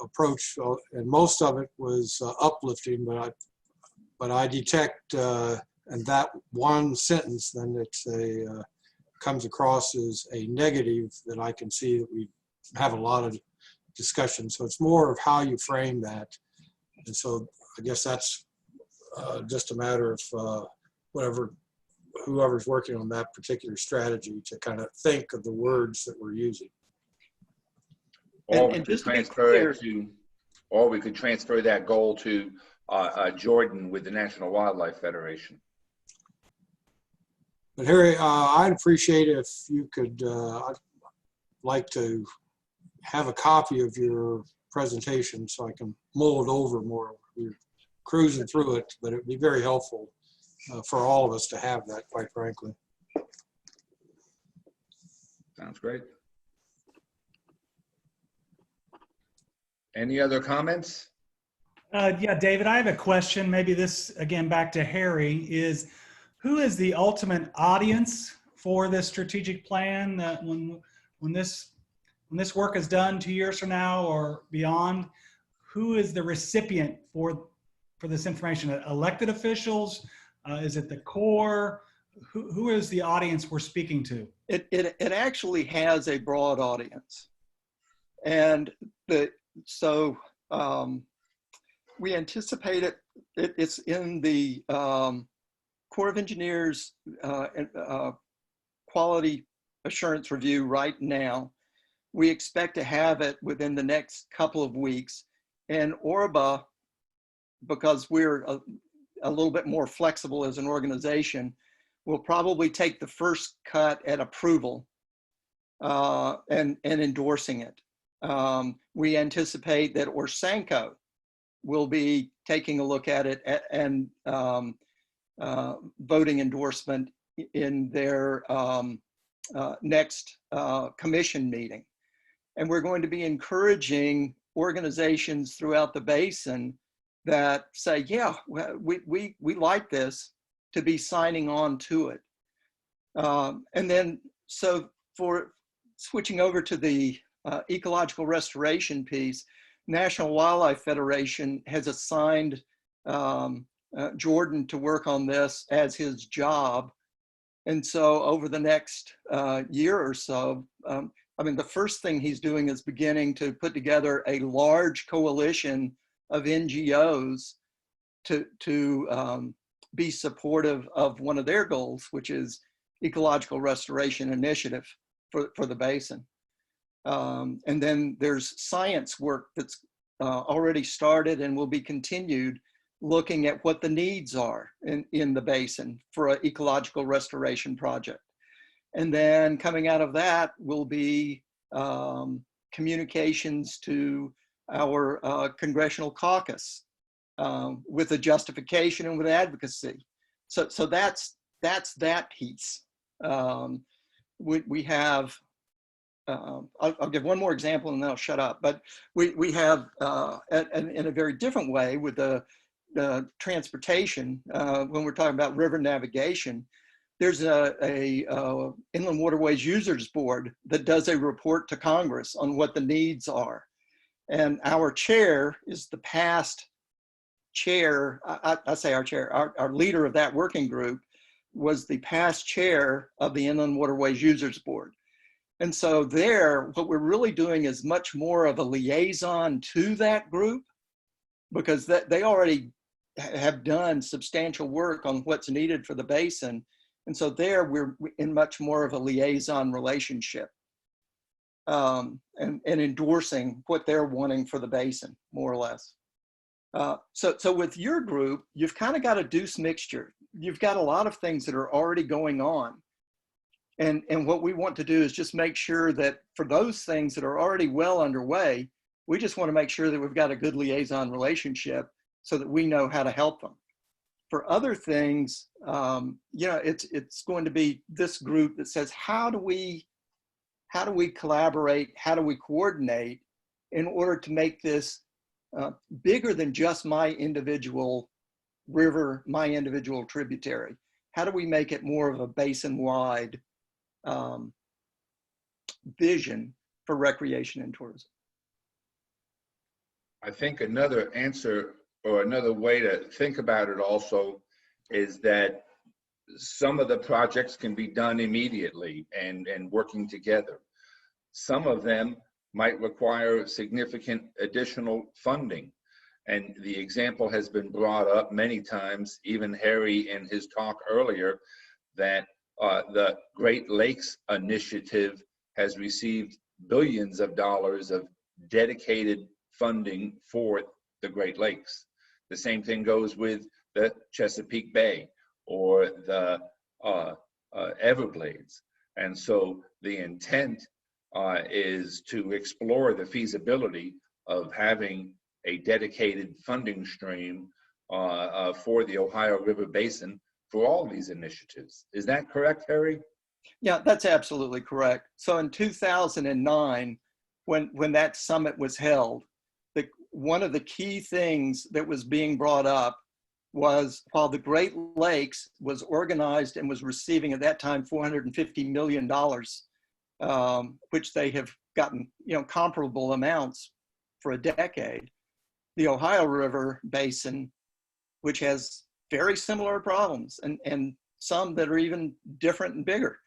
approach, and most of it was uplifting, but I detect in that one sentence, then it's comes across as a negative that I can see that we have a lot of discussion. So it's more of how you frame that. And so I guess that's just a matter of whoever's working on that particular strategy to kind of think of the words that we're using. Or we could transfer it to, or we could transfer that goal to Jordan with the National Wildlife Federation. But Harry, I'd appreciate if you could, I'd like to have a copy of your presentation so I can mull it over more. We're cruising through it, but it would be very helpful for all of us to have that, quite frankly. Sounds great. Any other comments? Yeah, David, I have a question. Maybe this, again, back to Harry, is who is the ultimate audience for this strategic plan that when this work is done 2 years from now or beyond, who is the recipient for this information? Elected officials? Is it the Corps? Who is the audience we're speaking to? It actually has a broad audience. And so we anticipate it It's in the Corps of Engineers quality assurance review right now. We expect to have it within the next couple of weeks. And ORBA, because we're a little bit more flexible as an organization, will probably take the first cut at approval and endorsing it. We anticipate that Orsenco will be taking a look at it and voting endorsement in their next commission meeting. And we're going to be encouraging organizations throughout the basin that say, yeah, we like this, to be signing on to it. And then, so for switching over to the ecological restoration piece, National Wildlife Federation has assigned Jordan to work on this as his job. And so over the next year or so, I mean, the first thing he's doing is beginning to put together a large coalition of NGOs to be supportive of one of their goals, which is Ecological Restoration Initiative for the basin. And then there's science work that's already started and will be continued, looking at what the needs are in the basin for an ecological restoration project. And then coming out of that will be communications to our congressional caucus with a justification and with advocacy. So that's that piece. We have, I'll give one more example and then I'll shut up. But we have, in a very different way with the transportation, when we're talking about river navigation, there's a Inland Waterways Users Board that does a report to Congress on what the needs are. And our chair is the past chair, I say our chair, our leader of that working group was the past chair of the Inland Waterways Users Board. And so there, what we're really doing is much more of a liaison to that group, because they already have done substantial work on what's needed for the basin. And so there we're in much more of a liaison relationship and endorsing what they're wanting for the basin, more or less. So with your group, you've kind of got a deuce mixture. You've got a lot of things that are already going on. And what we want to do is just make sure that for those things that are already well underway, we just want to make sure that we've got a good liaison relationship so that we know how to help them. For other things, you know, it's going to be this group that says, how do we collaborate? How do we coordinate in order to make this bigger than just my individual river, my individual tributary? How do we make it more of a basin-wide vision for recreation and tourism? I think another answer or another way to think about it also is that some of the projects can be done immediately and working together. Some of them might require significant additional funding. And the example has been brought up many times, even Harry in his talk earlier, that the Great Lakes Initiative has received billions of dollars of dedicated funding for the Great Lakes. The same thing goes with the Chesapeake Bay or the Everglades. And so the intent is to explore the feasibility of having a dedicated funding stream for the Ohio River Basin for all these initiatives. Is that correct, Harry? Yeah, that's absolutely correct. So in 2009, when that summit was held, one of the key things that was being brought up was, while the Great Lakes was organized and was receiving at that time $450 million, which they have gotten, you know, comparable amounts for a decade, the Ohio River Basin, which has very similar problems and some that are even different and bigger,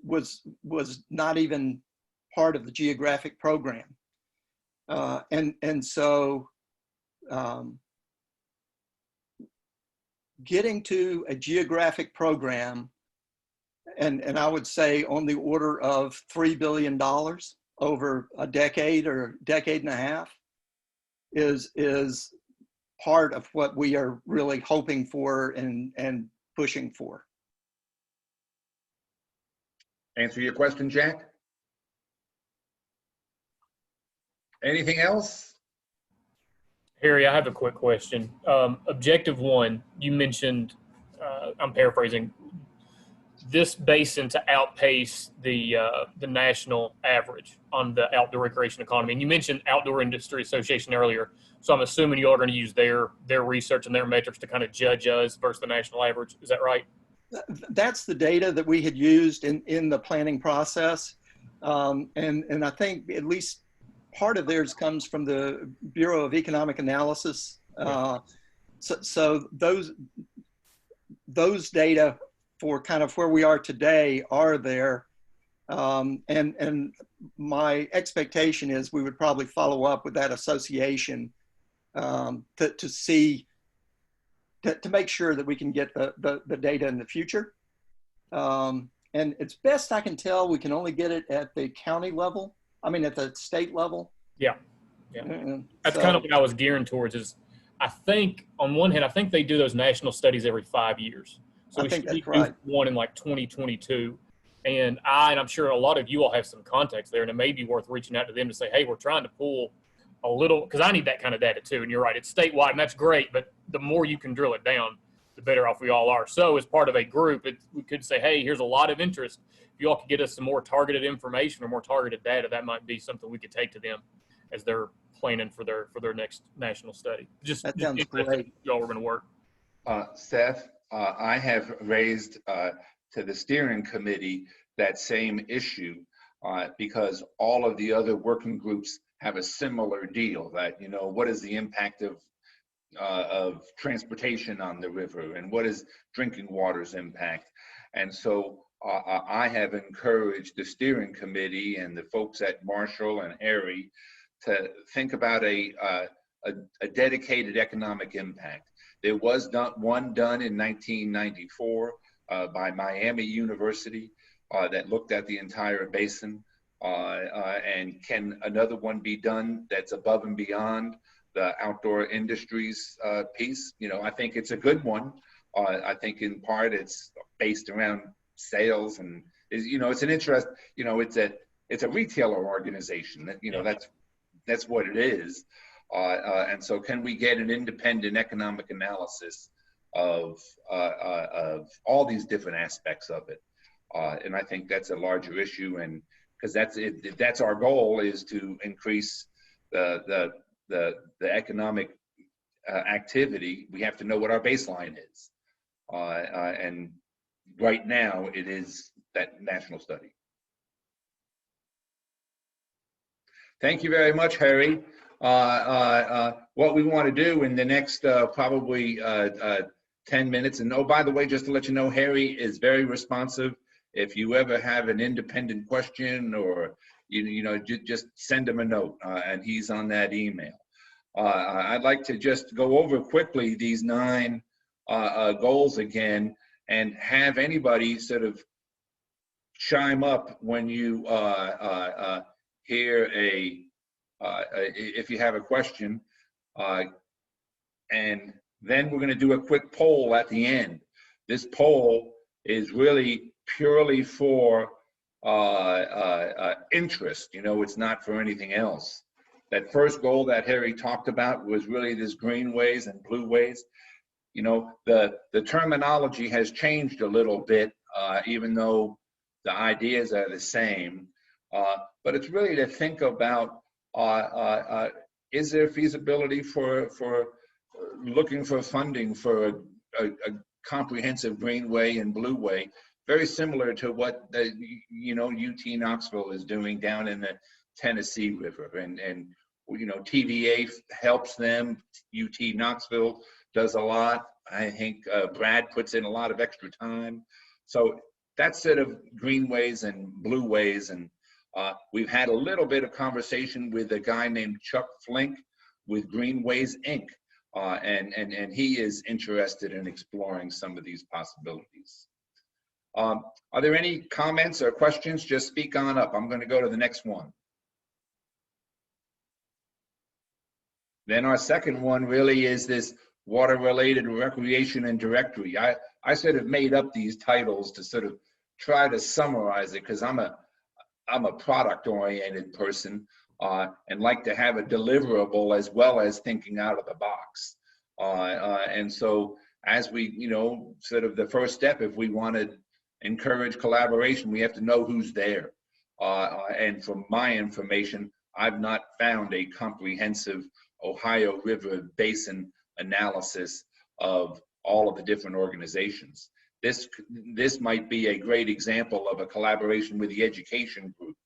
was not even part of the geographic program. And so getting to a geographic program, and I would say on the order of $3 billion over a decade or decade and a half, is part of what we are really hoping for and pushing for. Answer your question, Jack? Anything else? Harry, I have a quick question. Objective 1, you mentioned, I'm paraphrasing, this basin to outpace the national average on the outdoor recreation economy. And you mentioned Outdoor Industry Association earlier, so I'm assuming you are going to use their research and their metrics to kind of judge us versus the national average. Is that right? That's the data that we had used in the planning process. And I think at least part of theirs comes from the Bureau of Economic Analysis. So those data for kind of where we are today are there. And my expectation is we would probably follow up with that association to see, to make sure that we can get the data in the future. And it's best I can tell, we can only get it at the county level. I mean, at the state level. Yeah. That's kind of what I was gearing towards is, I think on one hand, I think they do those national studies every 5 years. So we should do one in like 2022. And I'm sure a lot of you all have some contacts there, and it may be worth reaching out to them to say, hey, we're trying to pull a little, because I need that kind of data too. And you're right, it's statewide, and that's great, but the more you can drill it down, the better off we all are. So as part of a group, we could say, hey, here's a lot of interest. If you all could get us some more targeted information or more targeted data, that might be something we could take to them as they're planning for their next national study. That sounds great. Y'all were going to work. Seth, I have raised to the steering committee that same issue because all of the other working groups have a similar deal that, you know, what is the impact of transportation on the river, and what is drinking water's impact? And so I have encouraged the steering committee and the folks at Marshall and Erie to think about a dedicated economic impact. There was one done in 1994 by Miami University that looked at the entire basin. And can another one be done that's above and beyond the outdoor industries piece? You know, I think it's a good one. I think in part it's based around sales, and you know, it's an interest. You know, it's a retailer organization. That, you know, that's what it is. And so, can we get an independent economic analysis of all these different aspects of it? And I think that's a larger issue, and because that's our goal, is to increase the economic activity. We have to know what our baseline is, and right now it is that national study. Thank you very much, Harry. What we want to do in the next probably 10 minutes, and oh, by the way, just to let you know, Harry is very responsive. If you ever have an independent question, or you know, just send him a note, and he's on that email. I'd like to just go over quickly these 9 goals again, and have anybody sort of chime up when you hear if you have a question, and then we're going to do a quick poll at the end. This poll is really purely for interest. You know, it's not for anything else. That first goal that Harry talked about was really this greenways and blueways. You know, the terminology has changed a little bit, even though the ideas are the same. But it's really to think about, is there feasibility for looking for funding for a comprehensive greenway and blueway, very similar to what the, you know, UT Knoxville is doing down in the Tennessee River, and you know, TVA helps them. UT Knoxville does a lot. I think Brad puts in a lot of extra time. So that's sort of greenways and blueways, and we've had a little bit of conversation with a guy named Chuck Flink with Greenways Inc. and he is interested in exploring some of these possibilities. Are there any comments or questions? Just speak on up. I'm going to go to the next one. Then our second one really is this water-related recreation and directory. I sort of made up these titles to sort of try to summarize it, because I'm a product-oriented person and like to have a deliverable as well as thinking out of the box. And so as we, you know, sort of the first step, if we want to encourage collaboration, we have to know who's there. And from my information, I've not found a comprehensive Ohio River Basin analysis of all of the different organizations. This might be a great example of a collaboration with the education group,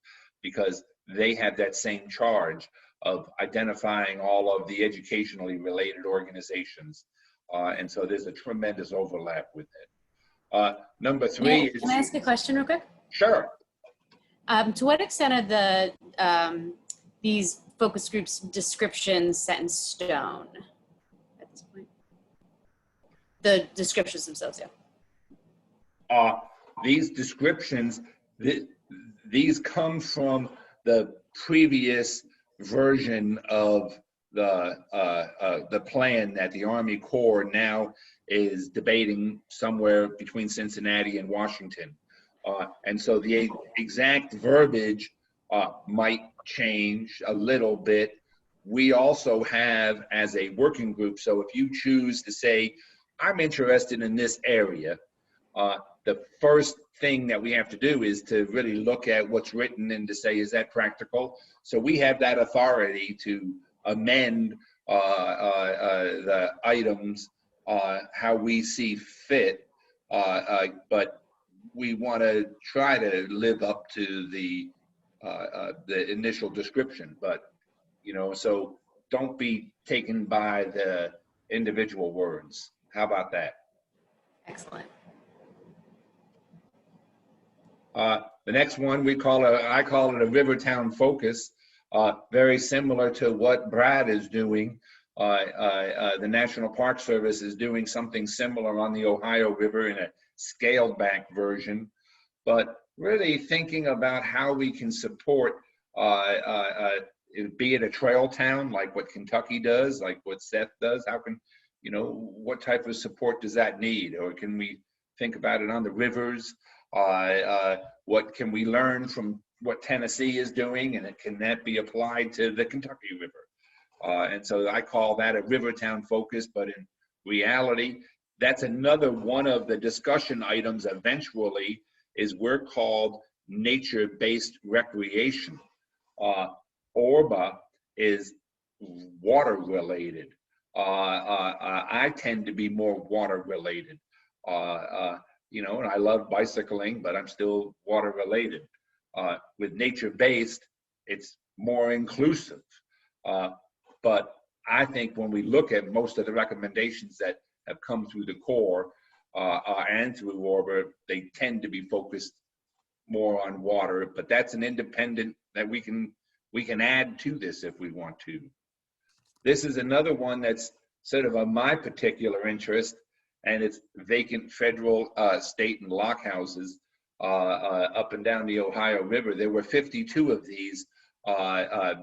because they have that same charge of identifying all of the educationally related organizations. And so there's a tremendous overlap with it. Number three is— Can I ask a question real quick? Sure. To what extent are the these focus groups descriptions set in stone at this point? The descriptions themselves, yeah. These descriptions, these come from the previous version of the plan that the Army Corps now is debating somewhere between Cincinnati and Washington. And so the exact verbiage might change a little bit. We also have, as a working group, so if you choose to say, I'm interested in this area, the first thing that we have to do is to really look at what's written and to say, is that practical? So we have that authority to amend the items how we see fit, but we want to try to live up to the initial description. But, you know, so don't be taken by the individual words. How about that? Excellent. The next one I call it a Rivertown focus, very similar to what Brad is doing. The National Park Service is doing something similar on the Ohio River in a scaled back version, but really thinking about how we can support, be it a trail town like what Kentucky does, like what Seth does. How can, you know, what type of support does that need? Or can we think about it on the rivers? What can we learn from what Tennessee is doing, and can that be applied to the Kentucky River? And so I call that a Rivertown focus, but in reality, that's another one of the discussion items eventually is we're called nature-based recreation. ORBA is water-related. I tend to be more water-related. You know, and I love bicycling, but I'm still water-related. With nature-based, it's more inclusive. But I think when we look at most of the recommendations that have come through the Corps and through ORBA, they tend to be focused more on water, but that's an independent that we can add to this if we want to. This is another one that's sort of my particular interest, and it's vacant federal, state, and lock houses up and down the Ohio River. There were 52 of these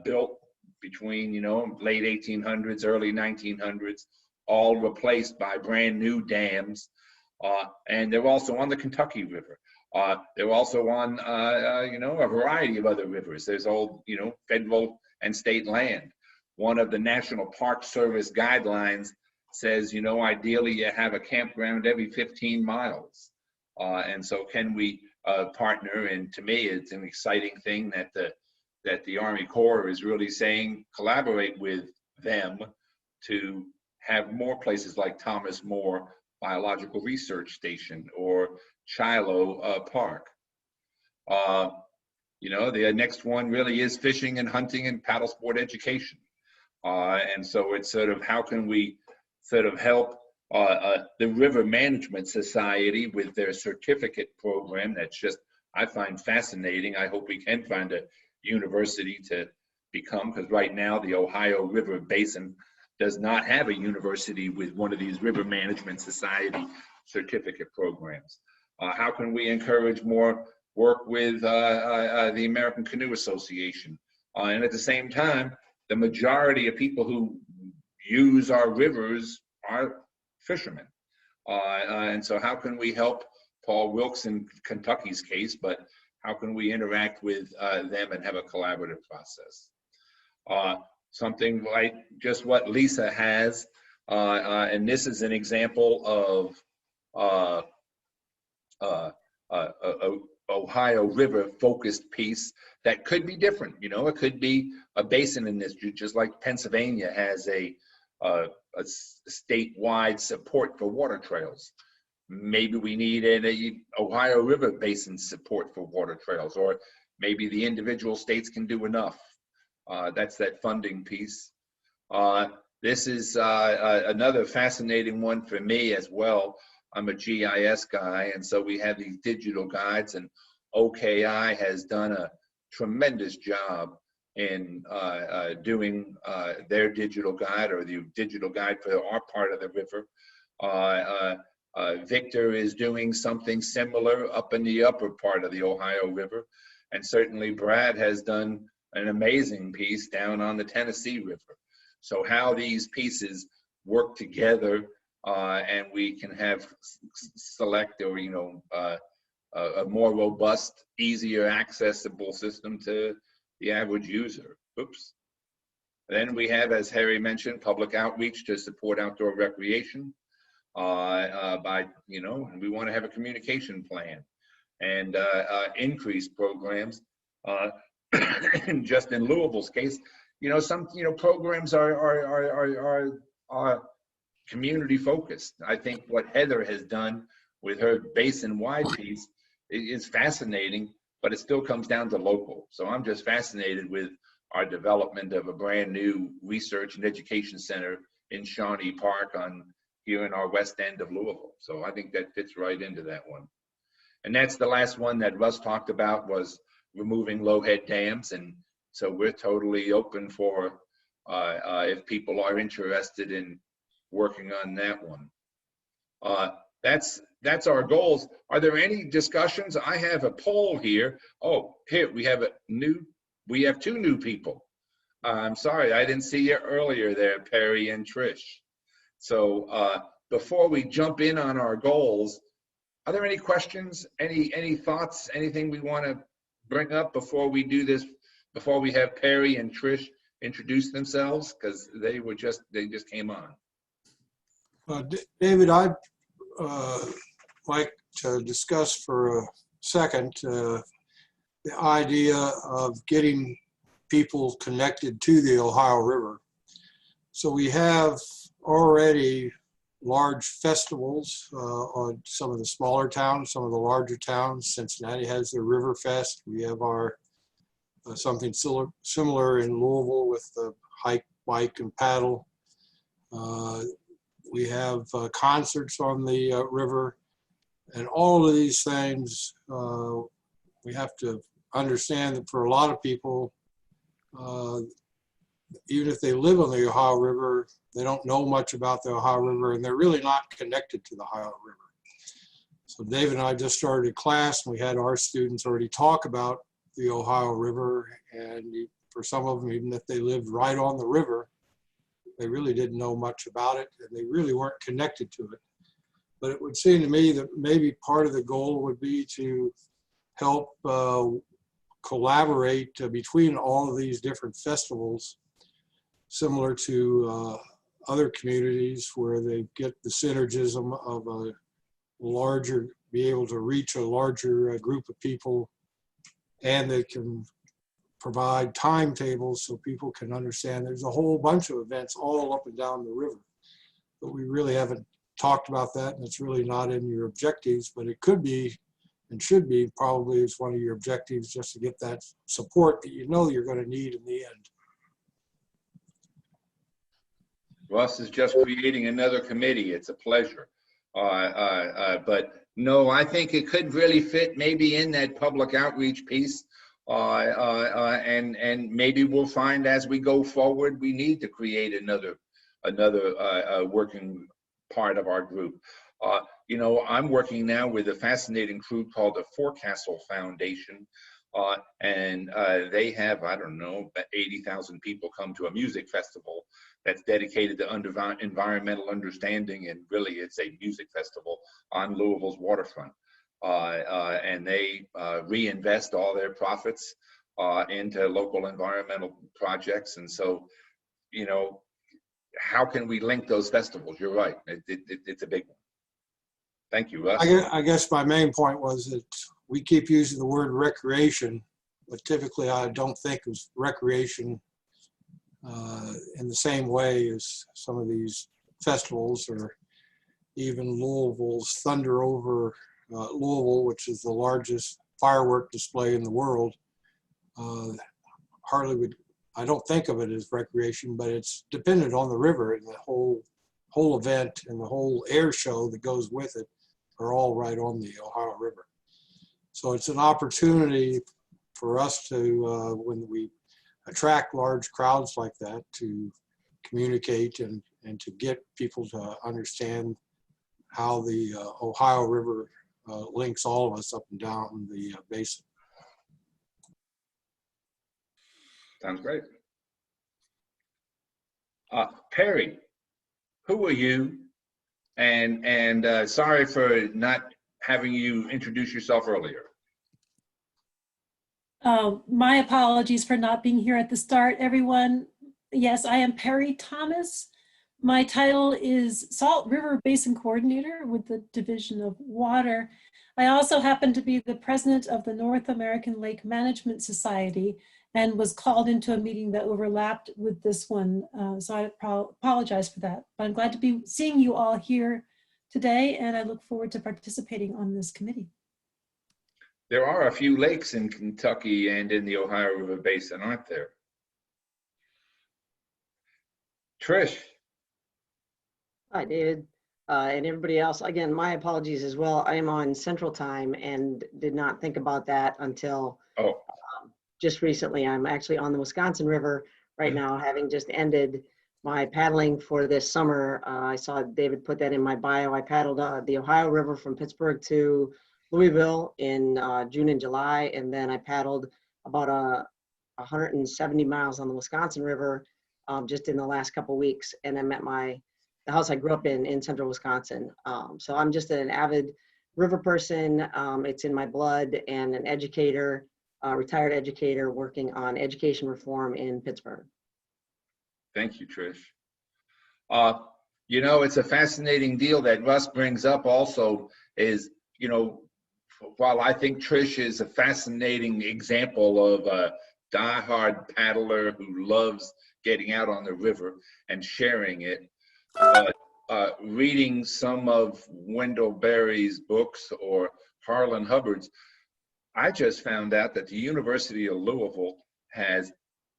built between, you know, late 1800s, early 1900s, all replaced by brand new dams. And they're also on the Kentucky River. They're also on, you know, a variety of other rivers. There's old, you know, federal and state land. One of the National Park Service guidelines says, you know, ideally you have a campground every 15 miles. And so can we partner? And to me, it's an exciting thing that the Army Corps is really saying, collaborate with them to have more places like Thomas More Biological Research Station or Shiloh Park. You know, the next one really is fishing and hunting and paddle sport education. And so it's sort of how can we sort of help the River Management Society with their certificate program that's just, I find fascinating. I hope we can find a university to become, because right now the Ohio River Basin does not have a university with one of these river management society certificate programs? How can we encourage more work with the American Canoe Association? And at the same time, the majority of people who use our rivers are fishermen. And so how can we help Paul Wilkes in Kentucky's case, but how can we interact with them and have a collaborative process? Something like just what Lisa has, and this is an example of Ohio River focused piece that could be different. You know, it could be a basin in this, just like Pennsylvania has a statewide support for water trails. Maybe we need a Ohio River basin support for water trails, or maybe the individual states can do enough. That's that funding piece. This is another fascinating one for me as well. I'm a GIS guy, and so we have these digital guides, and OKI has done a tremendous job in doing their digital guide, or the digital guide for our part of the river. Victor is doing something similar up in the upper part of the Ohio River, and certainly Brad has done an amazing piece down on the Tennessee River. So how these pieces work together, and we can have select, or a more robust, easier accessible system to the average user. Oops. Then we have, as Harry mentioned, public outreach to support outdoor recreation. And we want to have a communication plan and increase programs. Just in Louisville's case, some programs are community focused. I think what Heather has done with her basin-wide piece is fascinating, but it still comes down to local. So I'm just fascinated with our development of a brand new research and education center in Shawnee Park here in our west end of Louisville. So I think that fits right into that one. And that's the last one that Russ talked about, was removing low-head dams. And so we're totally open for if people are interested in working on that one. That's our goals. Are there any discussions? I have a poll here. Oh, here we have two new people. I'm sorry, I didn't see you earlier there, Perry and Trish. So before we jump in on our goals, are there any questions, any thoughts, anything we want to bring up before we do this, before we have Perry and Trish introduce themselves? Because they just came on. David, I'd like to discuss for a second the idea of getting people connected to the Ohio River. So we have already large festivals on some of the smaller towns, some of the larger towns. Cincinnati has their River Fest. We have our something similar in Louisville with the hike, bike, and paddle. We have concerts on the river, and all of these things, we have to understand that for a lot of people, even if they live on the Ohio River, they don't know much about the Ohio River, and they're really not connected to the Ohio River. So David and I just started a class, and we had our students already talk about the Ohio River, and for some of them, even if they lived right on the river, they really didn't know much about it, and they really weren't connected to it. But it would seem to me that maybe part of the goal would be to help collaborate between all of these different festivals, similar to other communities where they get the synergism of a larger, be able to reach a larger group of people, and they can provide timetables so people can understand there's a whole bunch of events all up and down the river. But we really haven't talked about that, and it's really not in your objectives, but it could be and should be probably as one of your objectives, just to get that support that you know you're going to need in the end. Russ is just creating another committee. It's a pleasure. But no, I think it could really fit maybe in that public outreach piece. And maybe we'll find as we go forward, we need to create another another working part of our group. You know, I'm working now with a fascinating group called the Forecastle Foundation, and they have, I don't know, 80,000 people come to a music festival that's dedicated to environmental understanding, and really it's a music festival on Louisville's waterfront. And they reinvest all their profits into local environmental projects. And so, you know, how can we link those festivals? You're right, it's a big one. Thank you, Russ. I guess my main point was that we keep using the word recreation, but typically I don't think of recreation in the same way as some of these festivals, or even Louisville's Thunder over Louisville, which is the largest firework display in the world. Hardly would, I don't think of it as recreation, but it's dependent on the river, and the whole event and the whole air show that goes with it are all right on the Ohio River. So it's an opportunity for us to, when we attract large crowds like that, to communicate and to get people to understand how the Ohio River links all of us up and down the basin. Sounds great. Perry, who are you? And sorry for not having you introduce yourself earlier. My apologies for not being here at the start, everyone. Yes, I am Perry Thomas. My title is Salt River Basin Coordinator with the Division of Water. I also happen to be the president of the North American Lake Management Society, and was called into a meeting that overlapped with this one. So I apologize for that, but I'm glad to be seeing you all here today, and I look forward to participating on this committee. There are a few lakes in Kentucky and in the Ohio River Basin, aren't there? Trish. Hi, David, and everybody else. Again, my apologies as well. I am on Central Time and did not think about that until just recently. I'm actually on the Wisconsin River right now, having just ended my paddling for this summer. I saw David put that in my bio. I paddled the Ohio River from Pittsburgh to Louisville in June and July, and then I paddled about 170 miles on the Wisconsin River just in the last couple of weeks, and I'm at the house I grew up in central Wisconsin. So I'm just an avid river person. It's in my blood, and an educator, retired educator working on education reform in Pittsburgh. Thank you, Trish. You know, it's a fascinating deal that Russ brings up also is, you know, while I think Trish is a fascinating example of a diehard paddler who loves getting out on the river and sharing it, reading some of Wendell Berry's books or Harlan Hubbard's, I just found out that the University of Louisville has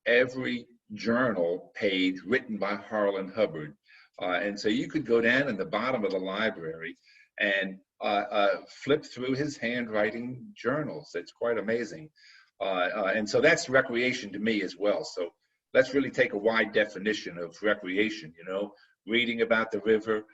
every journal page written by Harlan Hubbard. And so you could go down in the bottom of the library and flip through his handwriting journals. It's quite amazing. And so that's recreation to me as well. So let's really take a wide definition of recreation, you know, reading about the river,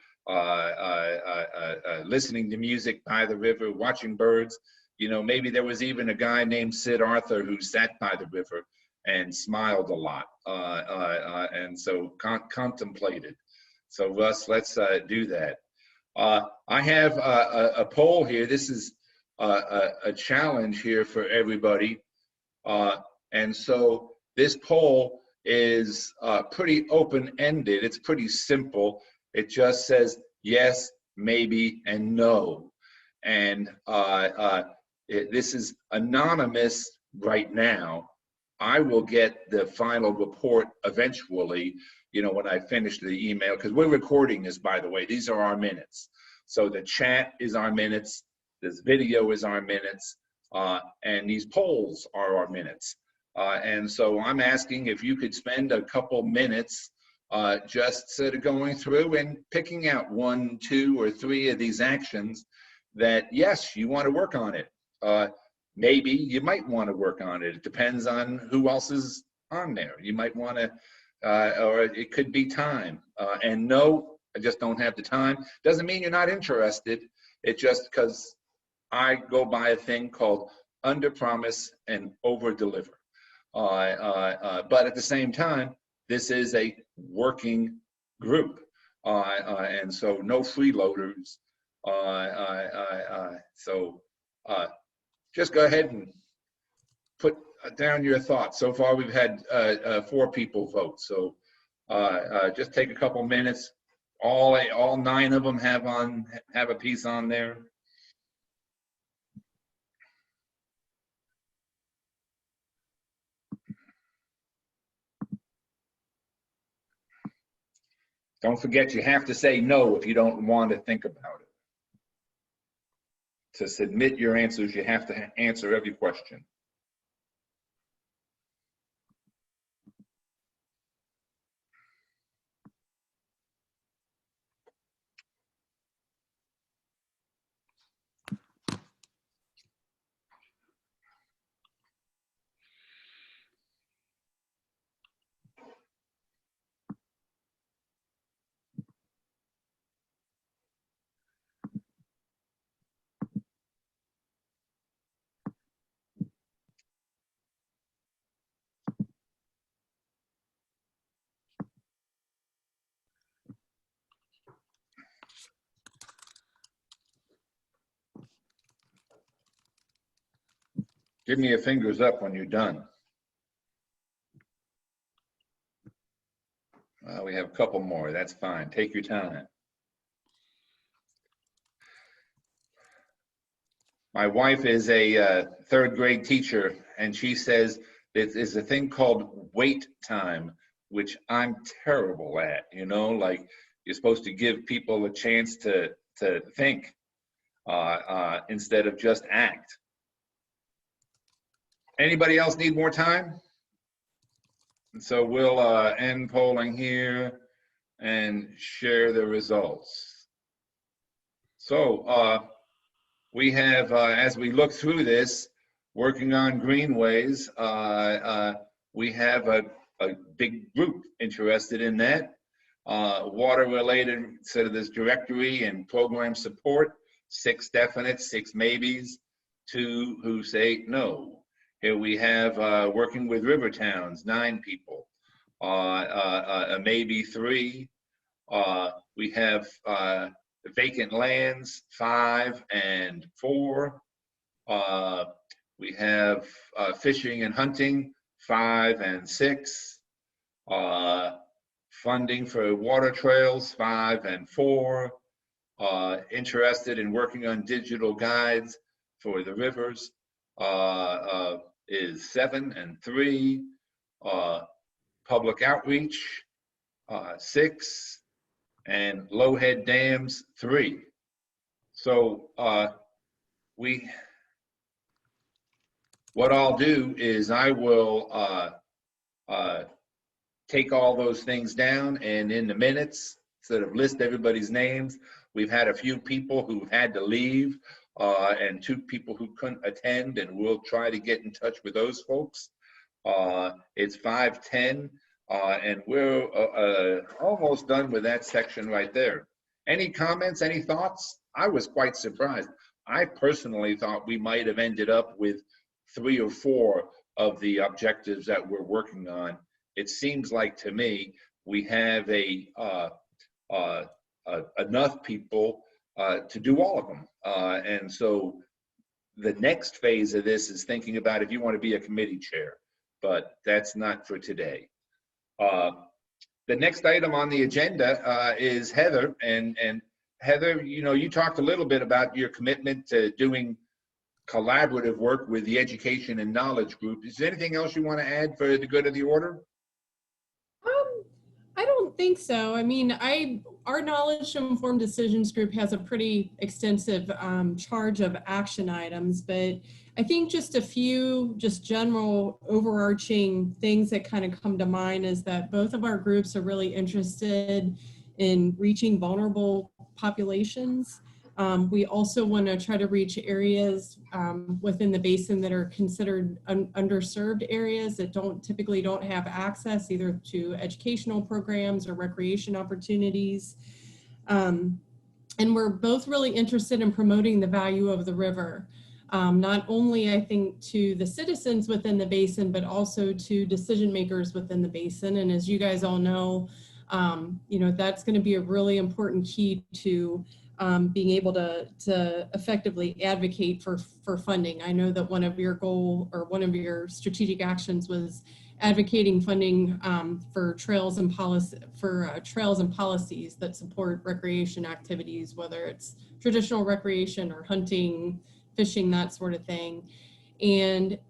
listening to music by the river, watching birds. You know, maybe there was even a guy named Sid Arthur who sat by the river and smiled a lot, and so contemplated. So Russ, let's do that. I have a poll here. This is a challenge here for everybody. And so this poll is pretty open-ended. It's pretty simple. It just says yes, maybe, and no. And this is anonymous right now. I will get the final report eventually, you know, when I finish the email, because we're recording this, by the way. These are our minutes. So the chat is our minutes, this video is our minutes, and these polls are our minutes. And so I'm asking if you could spend a couple minutes just sort of going through and picking out 1, 2, or 3 of these actions that, yes, you want to work on it. Maybe you might want to work on it. It depends on who else is on there. You might want to or it could be time. And no, I just don't have the time. Doesn't mean you're not interested. It's just because I go by a thing called under promise and over deliver. But at the same time, this is a working group. And so no freeloaders. So just go ahead and put down your thoughts. So far, we've had 4 people vote. So just take a couple minutes. All 9 of them have a piece on there. Don't forget, you have to say no if you don't want to think about it. To submit your answers, you have to answer every question. Give me a fingers up when you're done. We have a couple more. That's fine. Take your time. My wife is a 3rd grade teacher, and she says there's a thing called wait time, which I'm terrible at. You know, like you're supposed to give people a chance to think instead of just act. Anybody else need more time? And so we'll end polling here and share the results. So we have, as we look through this, working on greenways, we have a big group interested in that. Water related, so there's directory and program support, 6 definite, 6 maybes, 2 who say no. Here we have working with river towns, 9 people, maybe 3. We have vacant lands, 5 and 4. We have fishing and hunting, 5 and 6. Funding for water trails, 5 and 4. Interested in working on digital guides for the rivers is 7 and 3. Public outreach, 6. And Lowhead Dams, 3. So what I'll do is I will take all those things down, and in the minutes, sort of list everybody's names. We've had a few people who had to leave and 2 people who couldn't attend, and we'll try to get in touch with those folks. It's 5:10. And we're almost done with that section right there. Any comments, any thoughts? I was quite surprised. I personally thought we might have ended up with 3 or 4 of the objectives that we're working on. It seems like to me we have enough people to do all of them. And so the next phase of this is thinking about if you want to be a committee chair, but that's not for today. The next item on the agenda is Heather, and Heather, you know, you talked a little bit about your commitment to doing collaborative work with the Education and Knowledge Group. Is there anything else you want to add for the good of the order? I don't think so. I mean, our Knowledge to Informed Decisions group has a pretty extensive charge of action items, but I think just a few just general overarching things that kind of come to mind is that both of our groups are really interested in reaching vulnerable populations. We also want to try to reach areas within the basin that are considered underserved areas that typically don't have access either to educational programs or recreation opportunities. And we're both really interested in promoting the value of the river, not only I think to the citizens within the basin, but also to decision makers within the basin. And as you guys all know, that's going to be a really important key to being able to effectively advocate for funding. I know that one of your strategic actions was advocating funding for trails and policies that support recreation activities, whether it's traditional recreation or hunting, fishing, that sort of thing. And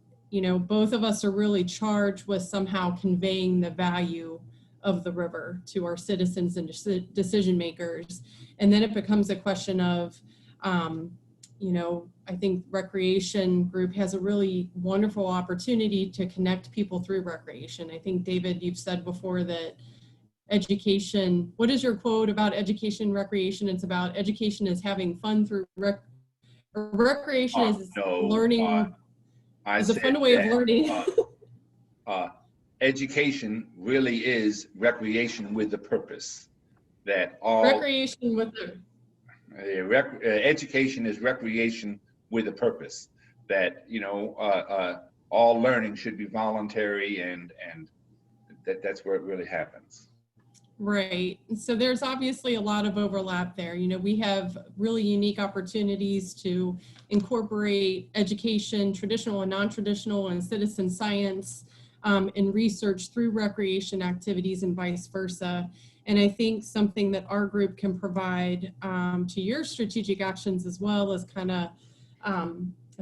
both of us are really charged with somehow conveying the value of the river to our citizens and decision makers. And then it becomes a question of, I think recreation group has a really wonderful opportunity to connect people through recreation. I think, David, you've said before that education, what is your quote about education and recreation? It's about education is having fun through recreation is learning, is a fun way of learning. Education really is recreation with a purpose. That all recreation with education is recreation with a purpose. That all learning should be voluntary, and that's where it really happens. Right. So there's obviously a lot of overlap there. We have really unique opportunities to incorporate education, traditional and non-traditional, and citizen science and research through recreation activities and vice versa. And I think something that our group can provide to your strategic actions as well as kind of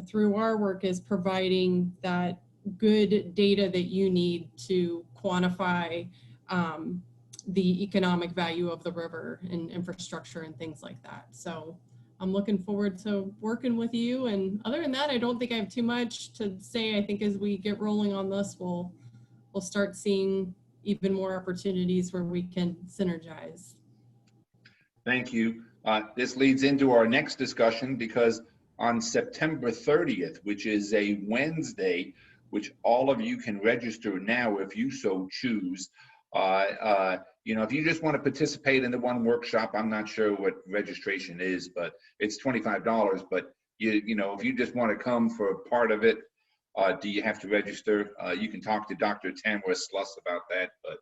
through our work is providing that good data that you need to quantify the economic value of the river and infrastructure and things like that. So I'm looking forward to working with you. And other than that, I don't think I have too much to say. I think as we get rolling on this, we'll start seeing even more opportunities where we can synergize. Thank you. This leads into our next discussion, because on September 30th, which is a Wednesday, which all of you can register now if you so choose. If you just want to participate in the one workshop, I'm not sure what registration is, but it's $25. But if you just want to come for a part of it, do you have to register? You can talk to Dr. Tamara Sluss about that, but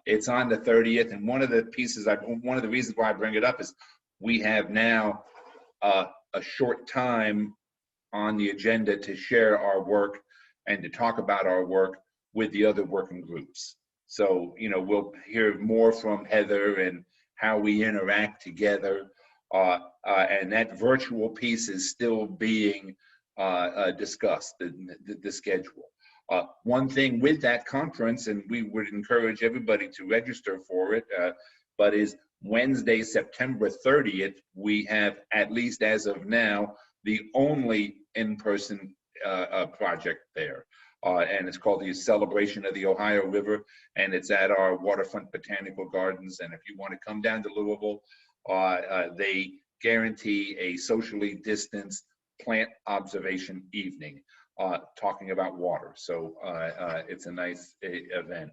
it's on the 30th. And one of the reasons why I bring it up is we have now a short time on the agenda to share our work and to talk about our work with the other working groups. So, we'll hear more from Heather and how we interact together. And that virtual piece is still being discussed, the schedule. One thing with that conference, and we would encourage everybody to register for it, but is Wednesday, September 30th, we have, at least as of now, the only in-person project there. And it's called the Celebration of the Ohio River, and it's at our Waterfront Botanical Gardens. And if you want to come down to Louisville, they guarantee a socially distanced plant observation evening talking about water. So it's a nice event.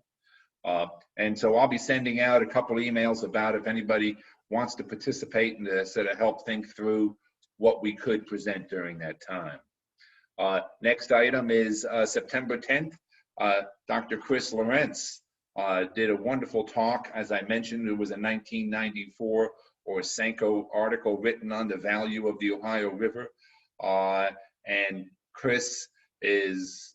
And so I'll be sending out a couple emails about if anybody wants to participate and to sort of help think through what we could present during that time. Next item is September 10th. Dr. Chris Lawrence did a wonderful talk. As I mentioned, it was a 1994 Orsenko article written on the value of the Ohio River. And Chris is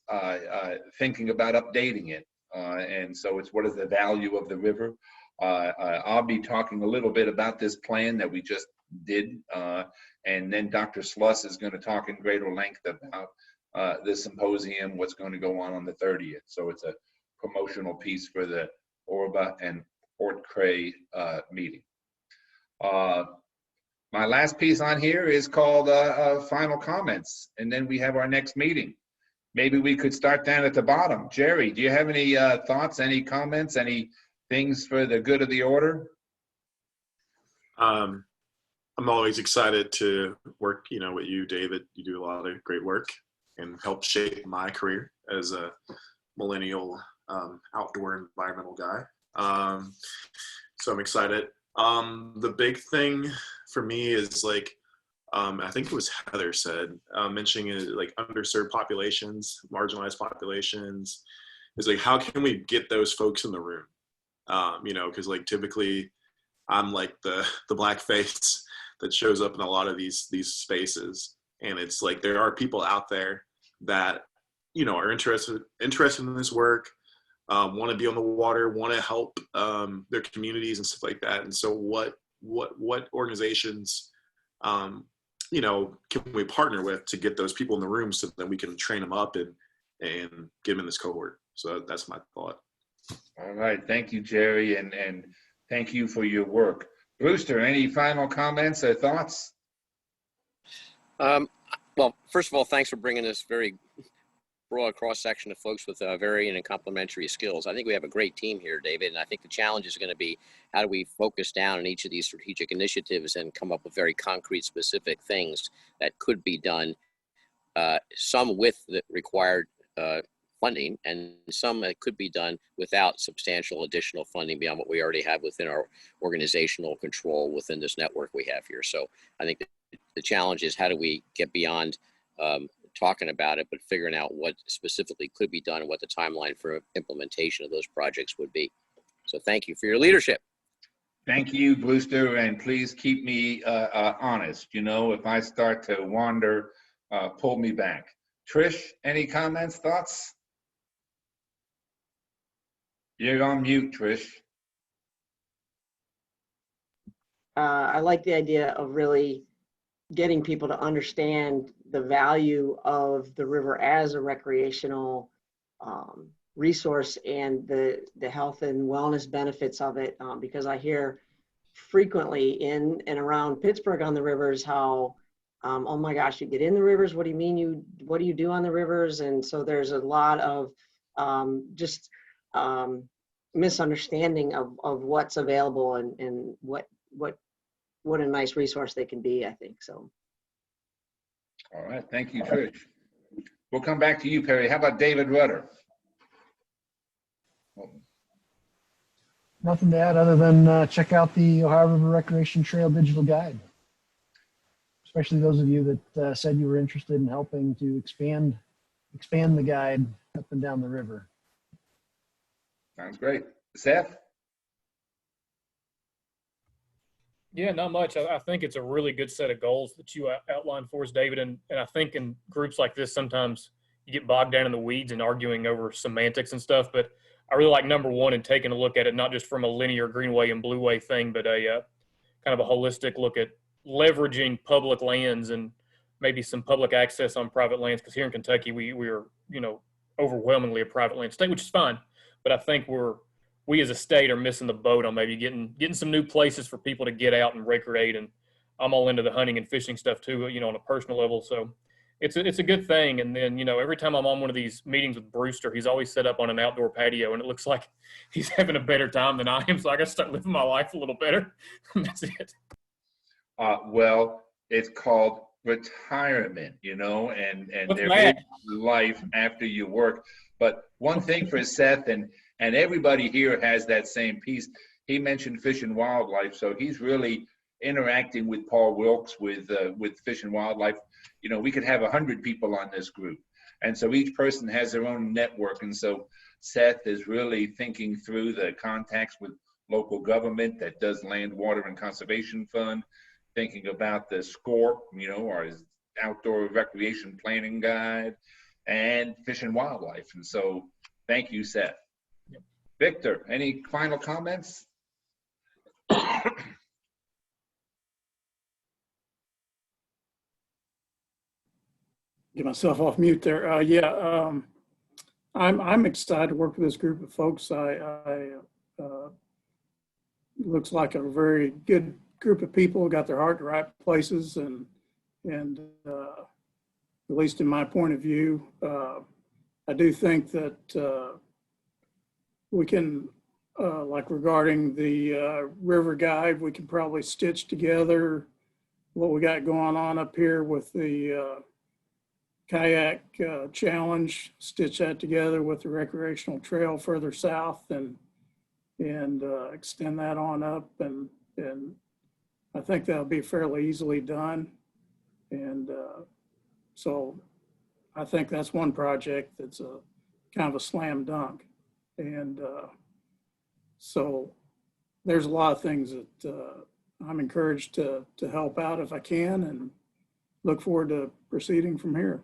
thinking about updating it. And so it's what is the value of the river. I'll be talking a little bit about this plan that we just did. And then Dr. Sluss is going to talk in greater length about the symposium, what's going to go on the 30th. So it's a promotional piece for the Orba and Port Cray meeting. My last piece on here is called Final Comments, and then we have our next meeting. Maybe we could start down at the bottom. Jerry, do you have any thoughts, any comments, any things for the good of the order? I'm always excited to work, with you, David. You do a lot of great work and help shape my career as a millennial outdoor environmental guy. So I'm excited. The big thing for me is I think it was Heather said, mentioning underserved populations, marginalized populations, is how can we get those folks in the room? Because typically I'm the black face that shows up in a lot of these spaces, and it's there are people out there that are interested in this work, want to be on the water, want to help their communities and stuff like that. And so what organizations can we partner with to get those people in the room so that we can train them up and get them in this cohort? So that's my thought. All right, thank you, Jerry, and thank you for your work. Brewster, any final comments or thoughts? Well, first of all, thanks for bringing this very broad cross-section of folks with varying and complementary skills. I think we have a great team here, David, and I think the challenge is going to be how do we focus down on each of these strategic initiatives and come up with very concrete, specific things that could be done, some with the required funding and some that could be done without substantial additional funding beyond what we already have within our organizational control within this network we have here. So I think the challenge is how do we get beyond talking about it, but figuring out what specifically could be done and what the timeline for implementation of those projects would be. So thank you for your leadership. Thank you, Brewster, and please keep me honest. If I start to wander, pull me back. Trish, any comments, thoughts? You're on mute, Trish. I like the idea of really getting people to understand the value of the river as a recreational resource and the health and wellness benefits of it, because I hear frequently in and around Pittsburgh on the rivers how, oh my gosh, you get in the rivers, what do you mean what do you do on the rivers? And so there's a lot of misunderstanding of what's available and what a nice resource they can be, I think. So. All right, thank you, Trish. We'll come back to you, Perry. How about David Rutter? Nothing to add other than check out the Ohio River Recreation Trail digital guide. Especially those of you that said you were interested in helping to expand the guide up and down the river. Sounds great. Seth? Yeah, not much. I think it's a really good set of goals that you outlined for us, David. And I think in groups like this, sometimes you get bogged down in the weeds and arguing over semantics and stuff. But I really like number one and taking a look at it, not just from a linear greenway and blueway thing, but a kind of a holistic look at leveraging public lands and maybe some public access on private lands. Because here in Kentucky, we are, overwhelmingly a private land state, which is fine. But I think we as a state are missing the boat on maybe getting some new places for people to get out and recreate. And I'm all into the hunting and fishing stuff too, on a personal level. So it's a good thing. And then, every time I'm on one of these meetings with Brewster, he's always set up on an outdoor patio and it looks like he's having a better time than I am. So I got to start living my life a little better. That's it. Well, it's called retirement, and What's there that? is life after you work. But one thing for Seth, and everybody here has that same piece. He mentioned Fish and Wildlife, so he's really interacting with Paul Wilkes with Fish and Wildlife. We could have 100 people on this group, and so each person has their own network. And so Seth is really thinking through the contacts with local government that does Land, Water, and Conservation Fund, thinking about the SCORP, our Outdoor Recreation Planning Guide, and Fish and Wildlife. And so thank you, Seth. Yep. Victor, any final comments? Get myself off mute there. I'm excited to work with this group of folks. Looks like a very good group of people, got their heart in the right places, and at least in my point of view, I do think that we can, like regarding the river guide, we can probably stitch together what we got going on up here with the kayak challenge, stitch that together with the recreational trail further south and extend that on up. And I think that'll be fairly easily done. And so I think that's one project that's a kind of a slam dunk. And so there's a lot of things that I'm encouraged to help out if I can, and look forward to proceeding from here.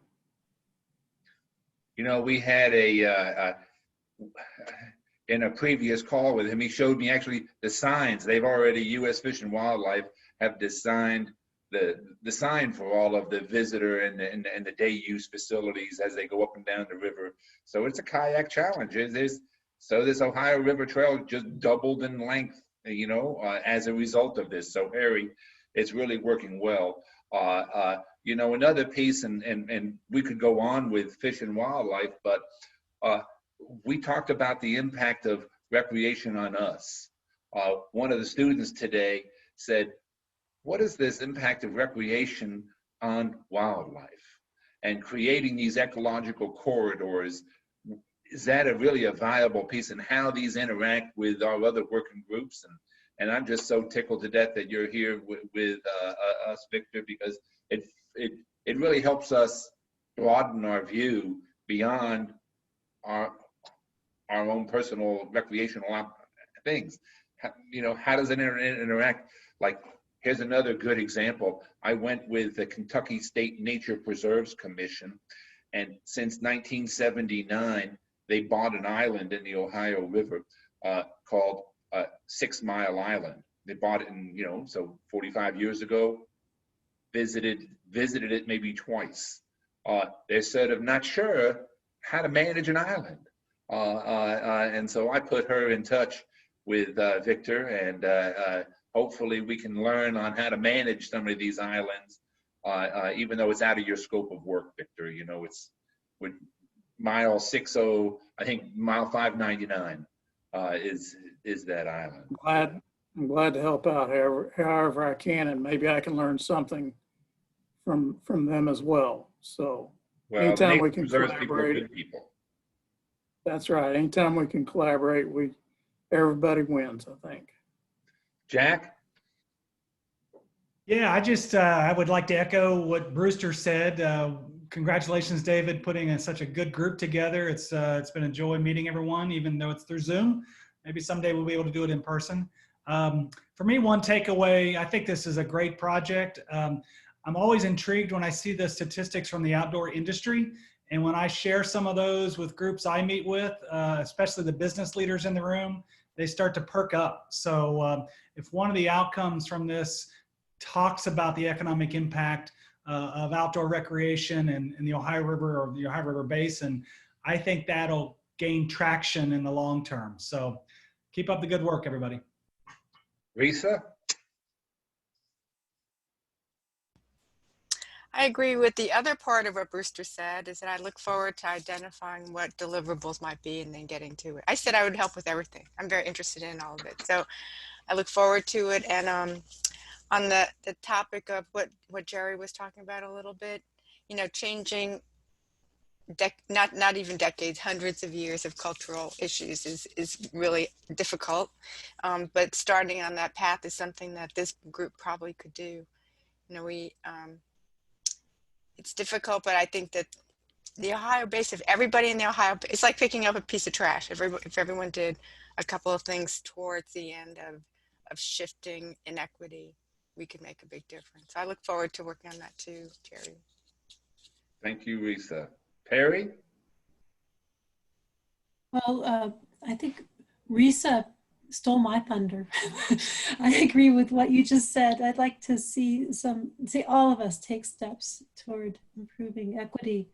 You know, we had in a previous call with him, he showed me actually the signs. They've already, U.S. Fish and Wildlife have designed the sign for all of the visitor and the day use facilities as they go up and down the river. So it's a kayak challenge. So this Ohio River Trail just doubled in length, you know, as a result of this. So Harry, it's really working well. You know, another piece, and we could go on with Fish and Wildlife, but we talked about the impact of recreation on us. One of the students today said, what is this impact of recreation on wildlife? And creating these ecological corridors, is that really a viable piece, and how these interact with our other working groups? And I'm just so tickled to death that you're here with us, Victor, because it really helps us broaden our view beyond our own personal recreational things. You know, how does it interact? Like, here's another good example. I went with the Kentucky State Nature Preserves Commission, and since 1979, they bought an island in the Ohio River called 6 Mile Island. They bought it in, you know, so 45 years ago, visited it maybe twice. They're sort of not sure how to manage an island. And so I put her in touch with Victor, and hopefully we can learn on how to manage some of these islands, even though it's out of your scope of work, Victor. You know, it's with mile 60, I think mile 599 is that island. I'm glad to help out however I can, and maybe I can learn something from them as well. So anytime we can collaborate, that's right. Anytime we can collaborate, everybody wins, I think. Jack? Yeah, I would like to echo what Brewster said. Congratulations, David, putting such a good group together. It's been a joy meeting everyone, even though it's through Zoom. Maybe someday we'll be able to do it in person. For me, one takeaway, I think this is a great project. I'm always intrigued when I see the statistics from the outdoor industry. And when I share some of those with groups I meet with, especially the business leaders in the room, they start to perk up. So if one of the outcomes from this talks about the economic impact of outdoor recreation in the Ohio River or the Ohio River Basin, I think that'll gain traction in the long term. So keep up the good work, everybody. Risa? I agree with the other part of what Brewster said, is that I look forward to identifying what deliverables might be and then getting to it. I said I would help with everything. I'm very interested in all of it. So I look forward to it. And on the topic of what Jerry was talking about a little bit, you know, changing not even decades, hundreds of years of cultural issues is really difficult. But starting on that path is something that this group probably could do. You know, it's difficult, but I think that the Ohio Basin, if everybody in the Ohio, it's like picking up a piece of trash. If everyone did a couple of things towards the end of shifting inequity, we could make a big difference. I look forward to working on that too, Jerry. Thank you, Risa. Perry? Well, I think Risa stole my thunder. I agree with what you just said. I'd like to see all of us take steps toward improving equity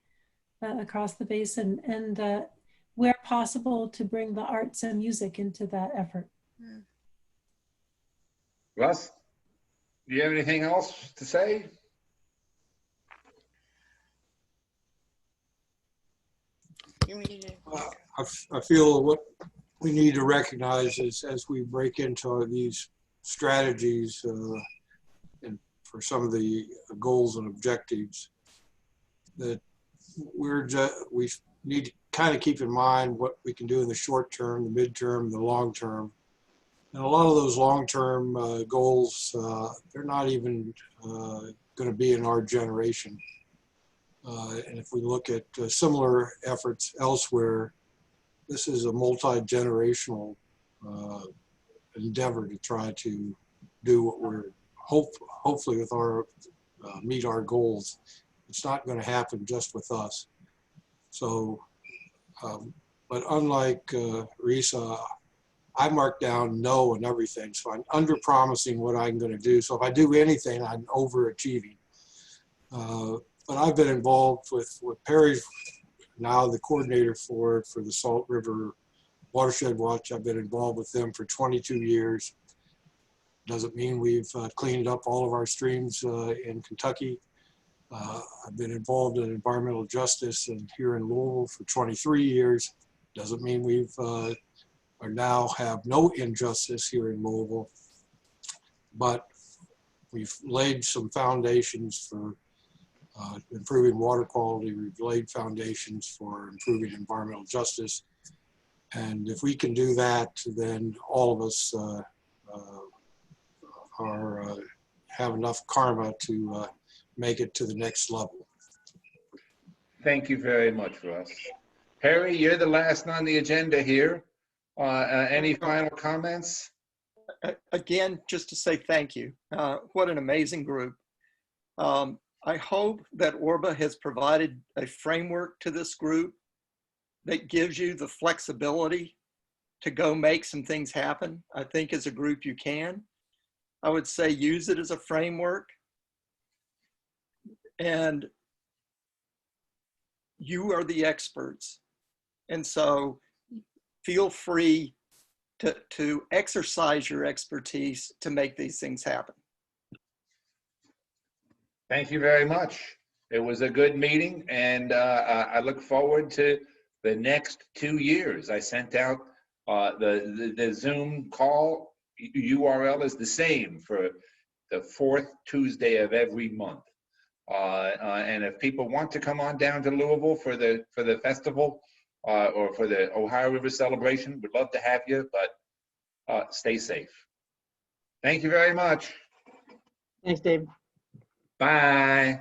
across the basin, and where possible to bring the arts and music into that effort. Russ, do you have anything else to say? I feel what we need to recognize is as we break into these strategies and for some of the goals and objectives, that we need to kind of keep in mind what we can do in the short term, the midterm, the long term. And a lot of those long-term goals, they're not even going to be in our generation. And if we look at similar efforts elsewhere, this is a multi-generational endeavor to try to do what we're hopefully with our meet our goals. It's not going to happen just with us. So, but unlike Risa, I mark down no and everything. So I'm under-promising what I'm going to do. So if I do anything, I'm overachieving. But I've been involved with Perry, now the coordinator for the Salt River Watershed Watch. I've been involved with them for 22 years. Doesn't mean we've cleaned up all of our streams in Kentucky. I've been involved in environmental justice and here in Louisville for 23 years. Doesn't mean we've or now have no injustice here in Louisville, but we've laid some foundations for improving water quality. We've laid foundations for improving environmental justice. And if we can do that, then all of us have enough karma to make it to the next level. Thank you very much, Russ. Perry, you're the last on the agenda here. Any final comments? Again, just to say thank you. What an amazing group. I hope that Orba has provided a framework to this group that gives you the flexibility to go make some things happen. I think as a group you can. I would say use it as a framework. And you are the experts. And so feel free to exercise your expertise to make these things happen. Thank you very much. It was a good meeting, and I look forward to the next 2 years. I sent out the Zoom call URL is the same for the 4th Tuesday of every month. And if people want to come on down to Louisville for the festival or for the Ohio River celebration, we'd love to have you, but stay safe. Thank you very much. Thanks, Dave. Bye.